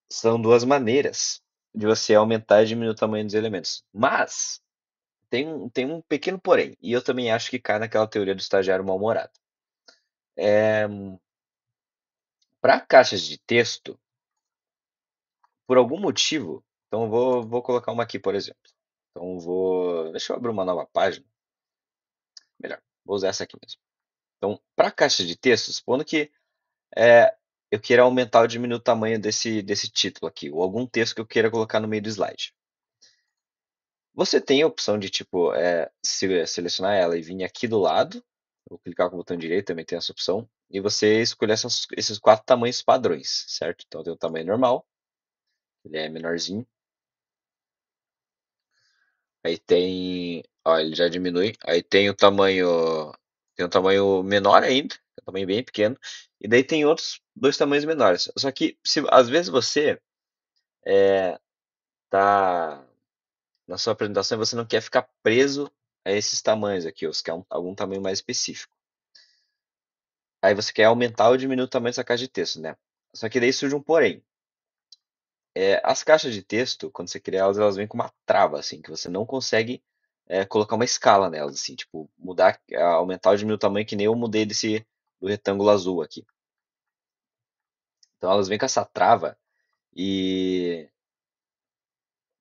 são duas maneiras de você aumentar e diminuir o tamanho dos elementos. Mas tem um pequeno porém, e eu também acho que cai naquela teoria do estagiário mal-humorado. Para caixas de texto, por algum motivo, então vou colocar uma aqui, por exemplo. Então deixa eu abrir uma nova página, melhor, vou usar essa aqui mesmo. Então, para caixa de texto, supondo que é, eu queira aumentar ou diminuir o tamanho desse título aqui, ou algum texto que eu queira colocar no meio do slide. Você tem a opção de, tipo, selecionar ela e vir aqui do lado. Vou clicar com o botão direito, também tem essa opção. E você escolher esses quatro tamanhos padrões, certo? Então tem o tamanho normal, ele é menorzinho. Aí tem, ó, ele já diminui. Aí tem um tamanho menor ainda, que é um tamanho bem pequeno. E daí tem outros dois tamanhos menores. Só que se às vezes você tá na sua apresentação e você não quer ficar preso a esses tamanhos aqui, ou você quer algum tamanho mais específico. Aí você quer aumentar ou diminuir o tamanho dessa caixa de texto, né? Só que daí surge um porém. As caixas de texto, quando você cria elas vêm com uma trava, assim, que você não consegue colocar uma escala nelas, assim, tipo, mudar, aumentar ou diminuir o tamanho que nem eu mudei do retângulo azul aqui. Então elas vêm com essa trava e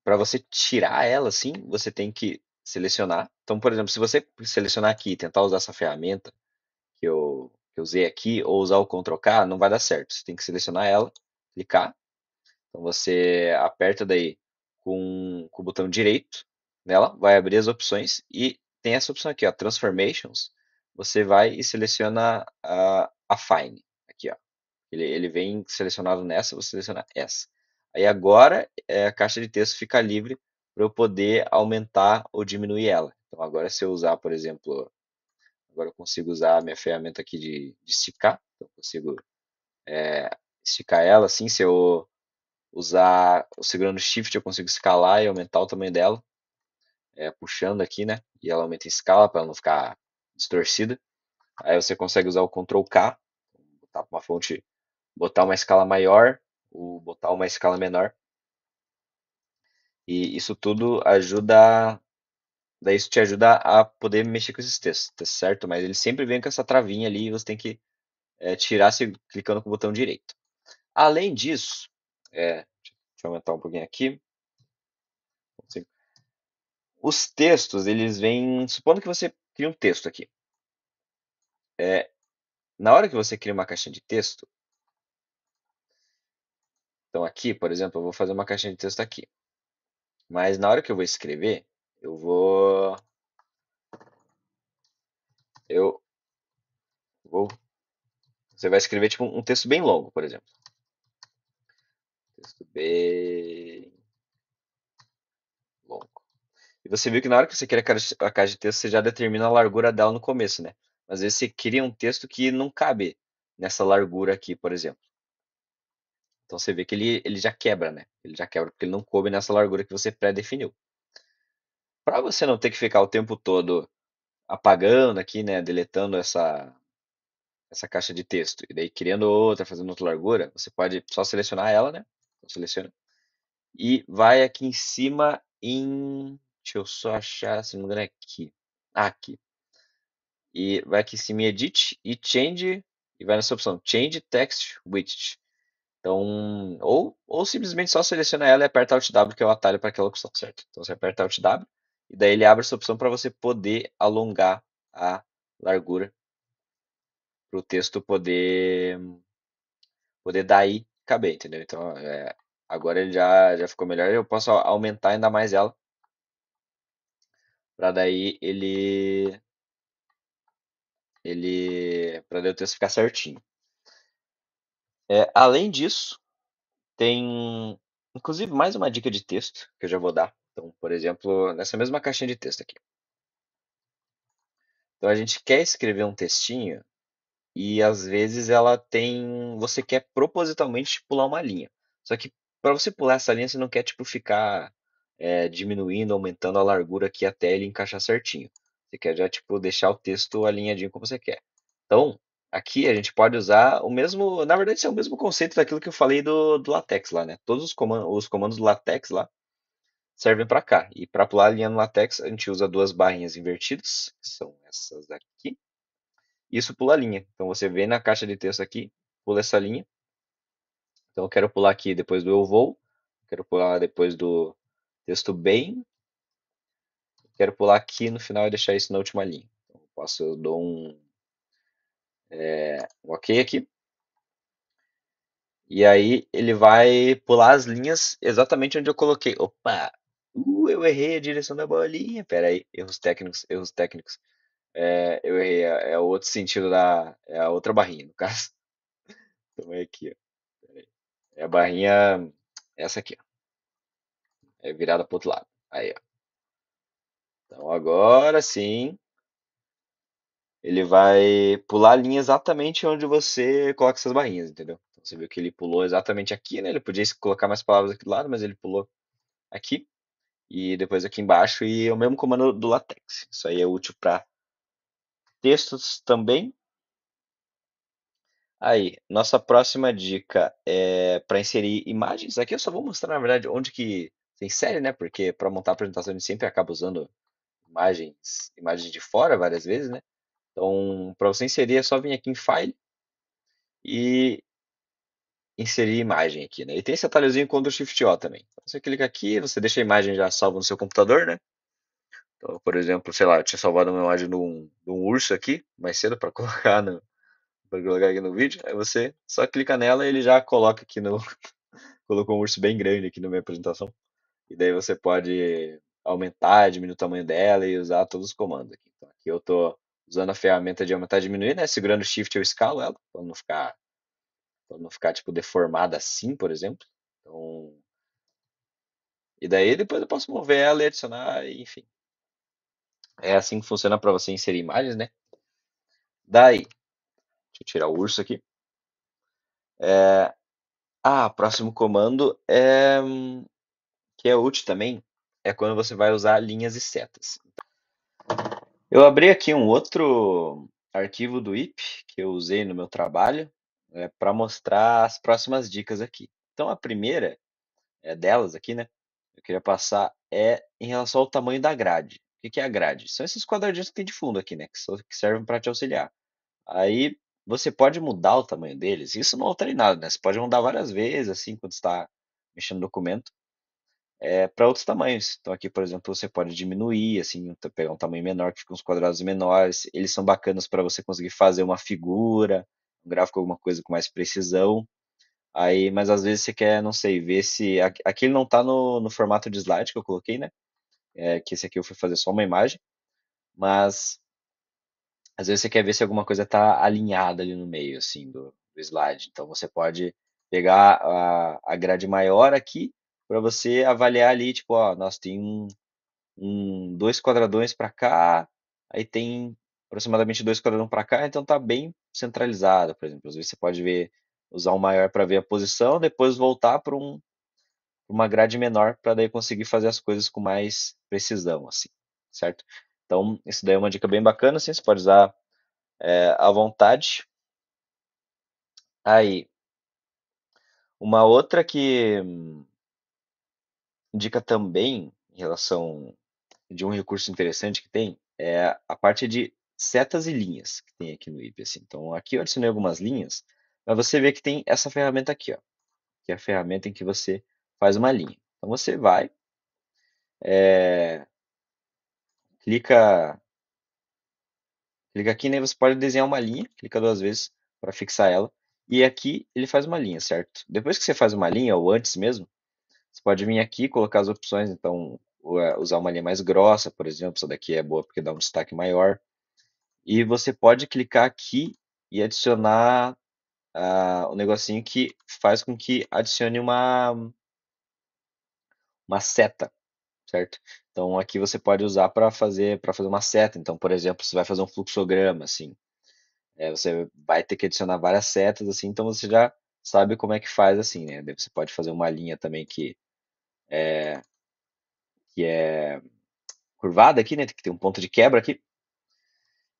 para você tirar ela, assim, você tem que selecionar. Então, por exemplo, se você selecionar aqui e tentar usar essa ferramenta que eu usei aqui, ou usar o Ctrl K, não vai dar certo. Você tem que selecionar ela, clicar. Então você aperta daí com o botão direito nela, vai abrir as opções e tem essa opção aqui, ó, Transformations. Você vai e seleciona a Fine. Aqui, ó. Ele vem selecionado nessa, você seleciona essa. Aí agora a caixa de texto fica livre para eu poder aumentar ou diminuir ela. Então agora se eu usar, por exemplo, agora eu consigo usar a minha ferramenta aqui de esticar. Então, eu consigo esticar ela assim. Se eu usar segurando Shift, eu consigo escalar e aumentar o tamanho dela, puxando aqui, né? E ela aumenta em escala para não ficar distorcida. Aí você consegue usar o Ctrl K, botar uma fonte, botar uma escala maior, ou botar uma escala menor. E isso tudo ajuda. Daí isso te ajuda a poder mexer com esses textos, tá certo? Mas ele sempre vem com essa travinha ali e você tem que tirar clicando com o botão direito. Além disso, deixa eu aumentar um pouquinho aqui. Os textos, eles vêm. Supondo que você cria um texto aqui. Na hora que você cria uma caixinha de texto, então aqui, por exemplo, eu vou fazer uma caixinha de texto aqui. Mas na hora que eu vou escrever, eu vou. Eu vou. Você vai escrever tipo um texto bem longo, por exemplo. Texto bem longo. E você viu que na hora que você cria a caixa de texto, você já determina a largura dela no começo, né? Às vezes você cria um texto que não cabe nessa largura aqui, por exemplo. Então você vê que ele já quebra, né? Ele já quebra porque ele não coube nessa largura que você pré-definiu. Para você não ter que ficar o tempo todo apagando aqui, né, deletando essa caixa de texto e daí criando outra, fazendo outra largura, você pode só selecionar ela, né? Então, seleciona e vai aqui em cima em, deixa eu só achar, se não me engano é aqui. Ah, aqui. E vai aqui em cima em Edit e Change e vai nessa opção Change Text Widget. Então, ou simplesmente só seleciona ela e aperta Alt W, que é o atalho para aquela opção, certo? Então você aperta Alt W e daí ele abre essa opção para você poder alongar a largura para o texto poder daí caber, entendeu? Então, agora ele já ficou melhor. Eu posso aumentar ainda mais ela para daí para daí o texto ficar certinho. Além disso, tem inclusive mais uma dica de texto que eu já vou dar. Então, por exemplo, nessa mesma caixinha de texto aqui. Então a gente quer escrever um textinho e às vezes você quer propositalmente pular uma linha. Só que para você pular essa linha, você não quer tipo ficar diminuindo, aumentando a largura aqui até ele encaixar certinho. Você quer já tipo deixar o texto alinhadinho como você quer. Então, aqui a gente pode usar o mesmo, na verdade, isso é o mesmo conceito daquilo que eu falei do LaTeX lá, né? Todos os comandos do LaTeX lá servem para cá. E para pular a linha no LaTeX, a gente usa duas barrinhas invertidas, que são essas aqui. Isso pula a linha. Então você vem na caixa de texto aqui, pula essa linha. Então eu quero pular aqui depois do eu vou, quero pular depois do texto bem, quero pular aqui no final e deixar isso na última linha. Então eu dou um OK aqui. E aí ele vai pular as linhas exatamente onde eu coloquei. Opa! Eu errei a direção da bolinha. Pera aí, erros técnicos, erros técnicos. Eu errei, é o outro sentido é a outra barrinha, no caso. Então é aqui, ó. Pera aí. É a barrinha, essa aqui, ó. É virada pro outro lado. Aí, ó. Então agora sim, ele vai pular a linha exatamente onde você coloca essas barrinhas, entendeu? Então você viu que ele pulou exatamente aqui, né? Ele podia colocar mais palavras aqui do lado, mas ele pulou aqui e depois aqui embaixo e é o mesmo comando do LaTeX. Isso aí é útil para textos também. Aí, nossa próxima dica é para inserir imagens. Aqui eu só vou mostrar, na verdade, onde que se insere, né? Porque para montar a apresentação a gente sempre acaba usando imagens de fora várias vezes, né? Então, para você inserir é só vir aqui em File e inserir imagem aqui, né? E tem esse atalhozinho Ctrl Shift O também. Então, você clica aqui, você deixa a imagem já salva no seu computador, né? Então, por exemplo, sei lá, eu tinha salvado uma imagem de um urso aqui, mais cedo para colocar para colocar aqui no vídeo. Aí você só clica nela e ele já coloca aqui no colocou um urso bem grande aqui na minha apresentação. E daí você pode aumentar, diminuir o tamanho dela e usar todos os comandos aqui. Então, aqui eu estou usando a ferramenta de aumentar e diminuir, né? Segurando Shift eu escalo ela, para não ficar tipo deformada assim, por exemplo. Então, e daí depois eu posso mover ela e adicionar, enfim. É assim que funciona para você inserir imagens, né? Daí, deixa eu tirar o urso aqui. Próximo comando que é útil também é quando você vai usar linhas e setas. Eu abri aqui um outro arquivo do IP que eu usei no meu trabalho para mostrar as próximas dicas aqui. Então a primeira delas aqui, né? Eu queria passar em relação ao tamanho da grade. O que que é a grade? São esses quadradinhos que tem de fundo aqui, né? Que servem para te auxiliar. Aí você pode mudar o tamanho deles. Isso não altera em nada, né? Você pode mudar várias vezes, assim, quando está mexendo no documento, para outros tamanhos. Então aqui, por exemplo, você pode diminuir, assim, pegar um tamanho menor que fica uns quadrados menores. Eles são bacanas para você conseguir fazer uma figura, um gráfico, alguma coisa com mais precisão. Aí, mas às vezes você quer, não sei, ver se aqui ele não está no formato de slide que eu coloquei, né? Que esse aqui eu fui fazer só uma imagem, mas às vezes você quer ver se alguma coisa está alinhada ali no meio, assim, do slide. Então você pode pegar a grade maior aqui para você avaliar ali, tipo, ó, nós tem dois quadradões para cá, aí tem aproximadamente dois quadradões para cá, então tá bem centralizado, por exemplo. Às vezes você pode ver usar um maior para ver a posição, depois voltar para uma grade menor para daí conseguir fazer as coisas com mais precisão, assim, certo? Então, isso daí é uma dica bem bacana, assim, você pode usar à vontade. Aí, uma outra que indica também em relação de um recurso interessante que tem é a parte de setas e linhas que tem aqui no IP, assim. Então, aqui eu adicionei algumas linhas, mas você vê que tem essa ferramenta aqui, ó, que é a ferramenta em que você faz uma linha. Então, você vai, é, clica, clica aqui, né? Você pode desenhar uma linha, clica duas vezes para fixar ela, e aqui ele faz uma linha, certo? Depois que você faz uma linha, ou antes mesmo, você pode vir aqui e colocar as opções, então, usar uma linha mais grossa, por exemplo, essa daqui é boa porque dá um destaque maior. E você pode clicar aqui e adicionar o negocinho que faz com que adicione uma seta, certo? Então aqui você pode usar para fazer uma seta. Então, por exemplo, você vai fazer um fluxograma, assim, você vai ter que adicionar várias setas, assim, então você já sabe como é que faz, assim, né? Daí você pode fazer uma linha também que é curvada aqui, né? Que tem um ponto de quebra aqui.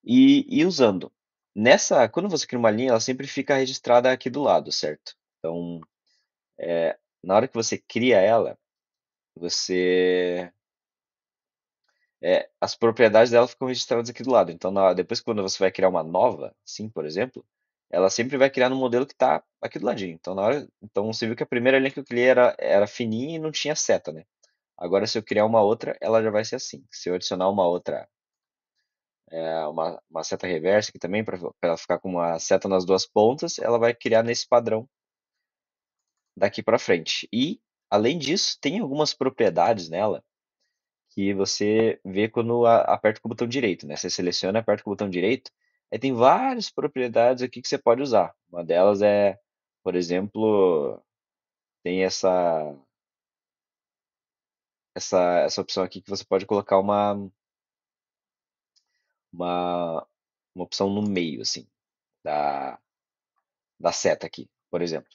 E usando. Quando você cria uma linha, ela sempre fica registrada aqui do lado, certo? Então, na hora que você cria ela, você as propriedades dela ficam registradas aqui do lado. Então, depois quando você vai criar uma nova, sim, por exemplo, ela sempre vai criar no modelo que está aqui do ladinho. Então você viu que a primeira linha que eu criei era fininha e não tinha seta, né? Agora, se eu criar uma outra, ela já vai ser assim. Se eu adicionar uma outra, uma seta reversa aqui também, para ela ficar com uma seta nas duas pontas, ela vai criar nesse padrão daqui para frente. E, além disso, tem algumas propriedades nela que você vê quando aperta o botão direito, né? Você seleciona, aperta o botão direito, aí tem várias propriedades aqui que você pode usar. Uma delas é, por exemplo, tem essa opção aqui que você pode colocar uma, uma opção no meio, assim, da, da seta aqui, por exemplo.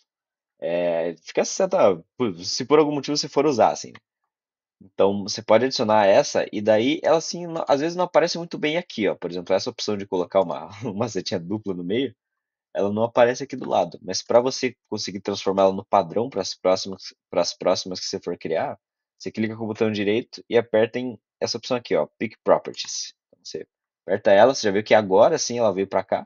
Fica essa seta, se por algum motivo você for usar, assim. Então você pode adicionar essa e daí ela assim, às vezes não aparece muito bem aqui, ó. Por exemplo, essa opção de colocar uma, uma setinha dupla no meio, ela não aparece aqui do lado. Mas para você conseguir transformá-la no padrão para as próximas que você for criar, você clica com o botão direito e aperta em essa opção aqui, ó, Pick Properties. Então, você aperta ela, você já viu que agora sim ela veio para cá.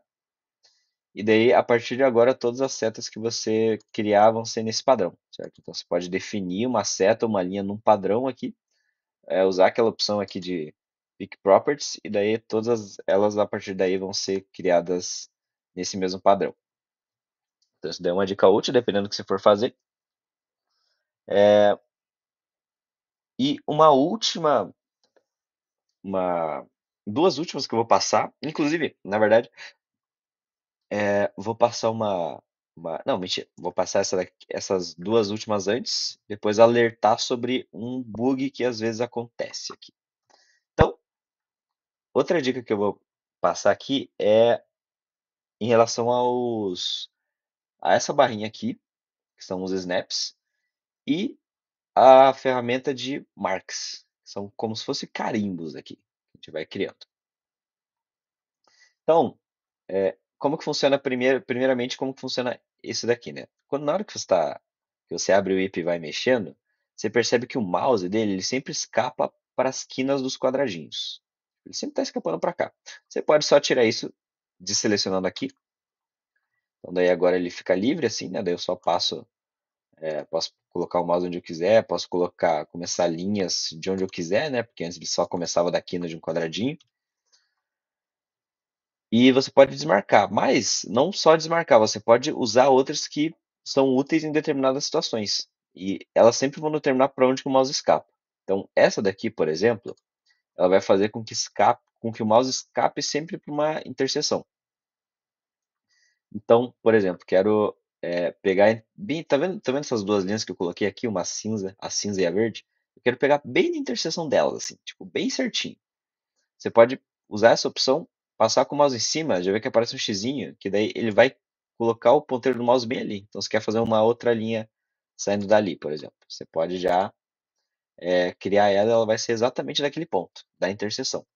E daí, a partir de agora, todas as setas que você criar vão ser nesse padrão, certo? Então você pode definir uma seta, uma linha num padrão aqui, usar aquela opção aqui de Pick Properties, e daí todas elas a partir daí vão ser criadas nesse mesmo padrão. Então isso daí é uma dica útil, dependendo do que você for fazer. E uma, duas últimas que eu vou passar, inclusive, na verdade, vou passar não, mentira, vou passar essas duas últimas antes, depois alertar sobre um bug que às vezes acontece aqui. Então, outra dica que eu vou passar aqui é em relação a essa barrinha aqui, que são os snaps, e a ferramenta de marks, que são como se fossem carimbos aqui, que a gente vai criando. Então, como que funciona primeiramente, como que funciona esse daqui, né? Na hora que você abre o IP e vai mexendo, você percebe que o mouse dele, ele sempre escapa para as quinas dos quadradinhos. Ele sempre está escapando para cá. Você pode só tirar isso deselecionando aqui. Então daí agora ele fica livre assim, né? Daí eu só posso colocar o mouse onde eu quiser, posso começar linhas de onde eu quiser, né? Porque antes ele só começava da quina de um quadradinho. E você pode desmarcar, mas não só desmarcar, você pode usar outras que são úteis em determinadas situações. E elas sempre vão determinar para onde que o mouse escapa. Então, essa daqui, por exemplo, ela vai fazer com que o mouse escape sempre para uma interseção. Então, por exemplo, quero pegar bem, tá vendo essas duas linhas que eu coloquei aqui, uma cinza, a cinza e a verde? Eu quero pegar bem na interseção delas, assim, tipo, bem certinho. Você pode usar essa opção, passar com o mouse em cima, já vê que aparece um xizinho, que daí ele vai colocar o ponteiro do mouse bem ali. Então, você quer fazer uma outra linha saindo dali, por exemplo. Você pode já criar ela, ela vai ser exatamente daquele ponto, da interseção.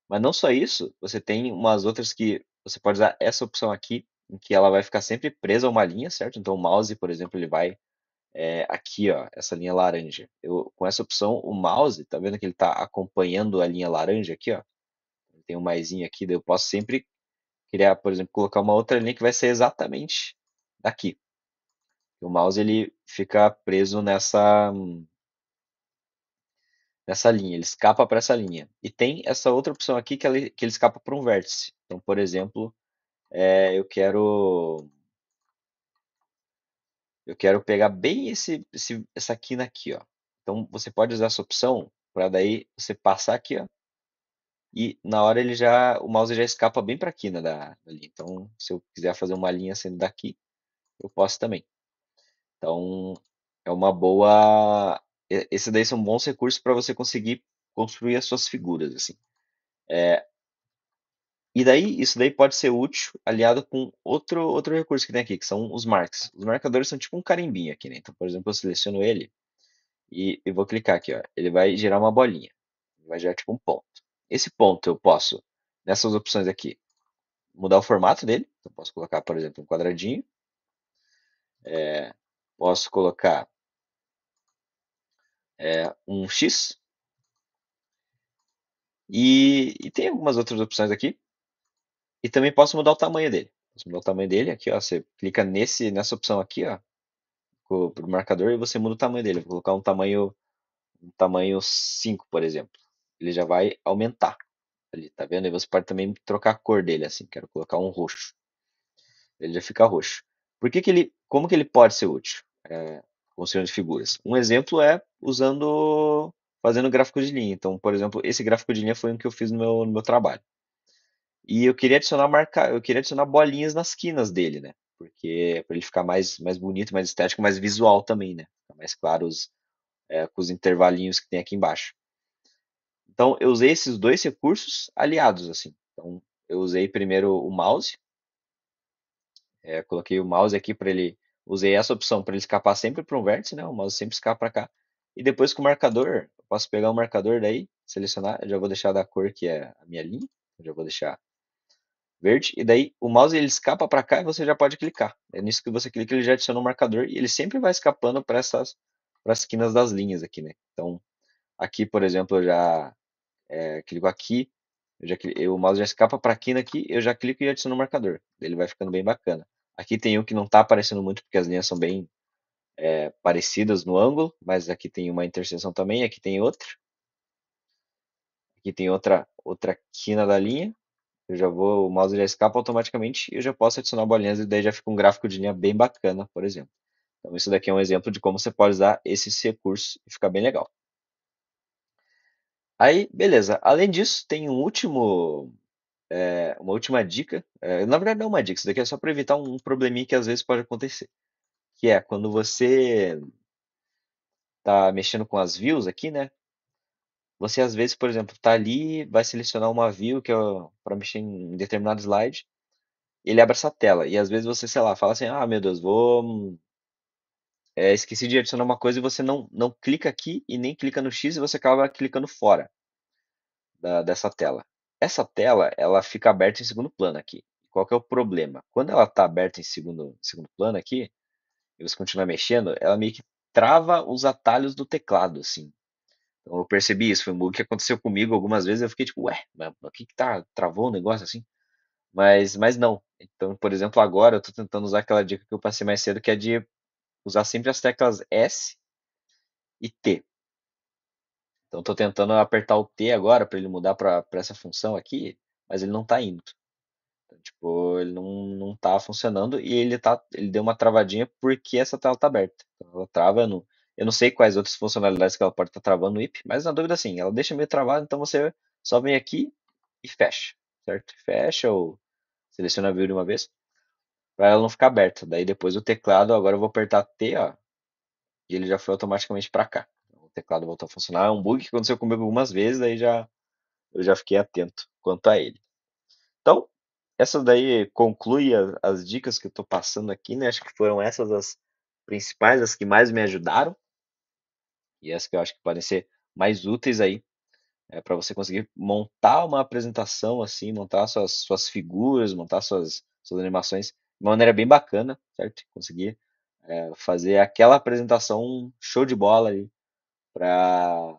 Mas não só isso, você tem umas outras que você pode usar essa opção aqui, em que ela vai ficar sempre presa a uma linha, certo? Então, o mouse, por exemplo, ele vai aqui, ó, essa linha laranja. Com essa opção, o mouse, tá vendo que ele está acompanhando a linha laranja aqui, ó? Tem um maisinho aqui, daí eu posso sempre criar, por exemplo, colocar uma outra linha que vai ser exatamente daqui. O mouse ele fica preso nessa linha, ele escapa para essa linha. E tem essa outra opção aqui que ele escapa para um vértice. Então, por exemplo, eu quero pegar bem essa quina aqui, ó. Então, você pode usar essa opção para daí você passar aqui, ó, e na hora o mouse já escapa bem para a quina da linha. Então, se eu quiser fazer uma linha sendo daqui, eu posso também. Então, é uma boa. Esses daí são bons recursos para você conseguir construir as suas figuras, assim. E daí, isso daí pode ser útil aliado com outro recurso que tem aqui, que são os marks. Os marcadores são tipo um carimbinho aqui, né? Então, por exemplo, eu seleciono ele e eu vou clicar aqui, ó. Ele vai gerar uma bolinha. Vai gerar tipo um ponto. Esse ponto eu posso, nessas opções aqui, mudar o formato dele. Então, eu posso colocar, por exemplo, um quadradinho. Posso colocar um X. E tem algumas outras opções aqui. E também posso mudar o tamanho dele. Posso mudar o tamanho dele aqui, ó. Você clica nessa opção aqui, ó, pro marcador e você muda o tamanho dele. Vou colocar um tamanho 5, por exemplo. Ele já vai aumentar ali, tá vendo? E você pode também trocar a cor dele, assim. Quero colocar um roxo. Ele já fica roxo. Como que ele pode ser útil? Construindo figuras. Um exemplo é fazendo gráfico de linha. Então, por exemplo, esse gráfico de linha foi um que eu fiz no meu trabalho. E eu queria adicionar bolinhas nas quinas dele, né? Porque para ele ficar mais bonito, mais estético, mais visual também, né? Ficar mais claro com os intervalinhos que tem aqui embaixo. Então eu usei esses dois recursos aliados, assim. Então eu usei primeiro o mouse, coloquei o mouse aqui para ele, usei essa opção para ele escapar sempre para um vértice, né? O mouse sempre escapa para cá. E depois com o marcador, eu posso pegar o marcador daí, selecionar, eu já vou deixar da cor que é a minha linha, eu já vou deixar verde, e daí o mouse ele escapa para cá e você já pode clicar. É nisso que você clica, ele já adiciona um marcador e ele sempre vai escapando para as esquinas das linhas aqui, né? Então, aqui, por exemplo, eu já clico aqui, o mouse já escapa para a quina aqui, eu já clico e adiciono um marcador. Ele vai ficando bem bacana. Aqui tem um que não está aparecendo muito porque as linhas são bem parecidas no ângulo, mas aqui tem uma interseção também, aqui tem outra quina da linha. O mouse já escapa automaticamente e eu já posso adicionar bolinhas e daí já fica um gráfico de linha bem bacana, por exemplo. Então isso daqui é um exemplo de como você pode usar esses recursos e ficar bem legal. Aí, beleza. Além disso, tem uma última dica. Na verdade, não é uma dica, isso daqui é só para evitar um probleminha que às vezes pode acontecer. Que é quando você está mexendo com as views aqui, né? Você às vezes, por exemplo, está ali, vai selecionar uma view que é para mexer em determinado slide. Ele abre essa tela. E às vezes você, sei lá, fala assim, ah, meu Deus, esqueci de adicionar uma coisa e você não clica aqui e nem clica no X e você acaba clicando fora dessa tela. Essa tela, ela fica aberta em segundo plano aqui. Qual que é o problema? Quando ela está aberta em segundo plano aqui, e você continua mexendo, ela meio que trava os atalhos do teclado, assim. Então eu percebi isso, foi um bug que aconteceu comigo algumas vezes, eu fiquei tipo, ué, mas o que que travou um negócio assim? Mas não. Então, por exemplo, agora eu estou tentando usar aquela dica que eu passei mais cedo, que é de usar sempre as teclas S e T. Então, estou tentando apertar o T agora para ele mudar para essa função aqui, mas ele não está indo. Então, tipo, ele não tá funcionando e ele deu uma travadinha porque essa tela está aberta. Então, ela trava, eu não sei quais outras funcionalidades que ela pode estar travando no IP, mas na dúvida sim, ela deixa meio travado, então você só vem aqui e fecha, certo? Fecha ou seleciona a view de uma vez para ela não ficar aberta. Daí depois o teclado, agora eu vou apertar T, ó, e ele já foi automaticamente para cá. O teclado voltou a funcionar. É um bug que aconteceu comigo algumas vezes, daí eu já fiquei atento quanto a ele. Então, essa daí conclui as dicas que eu tô passando aqui, né? Acho que foram essas as principais, as que mais me ajudaram e as que eu acho que podem ser mais úteis aí para você conseguir montar uma apresentação assim, montar suas figuras, montar suas animações de uma maneira bem bacana, certo? Conseguir fazer aquela apresentação show de bola aí para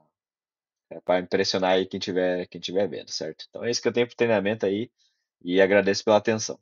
para impressionar aí quem tiver vendo, certo? Então é isso que eu tenho pro treinamento aí e agradeço pela atenção.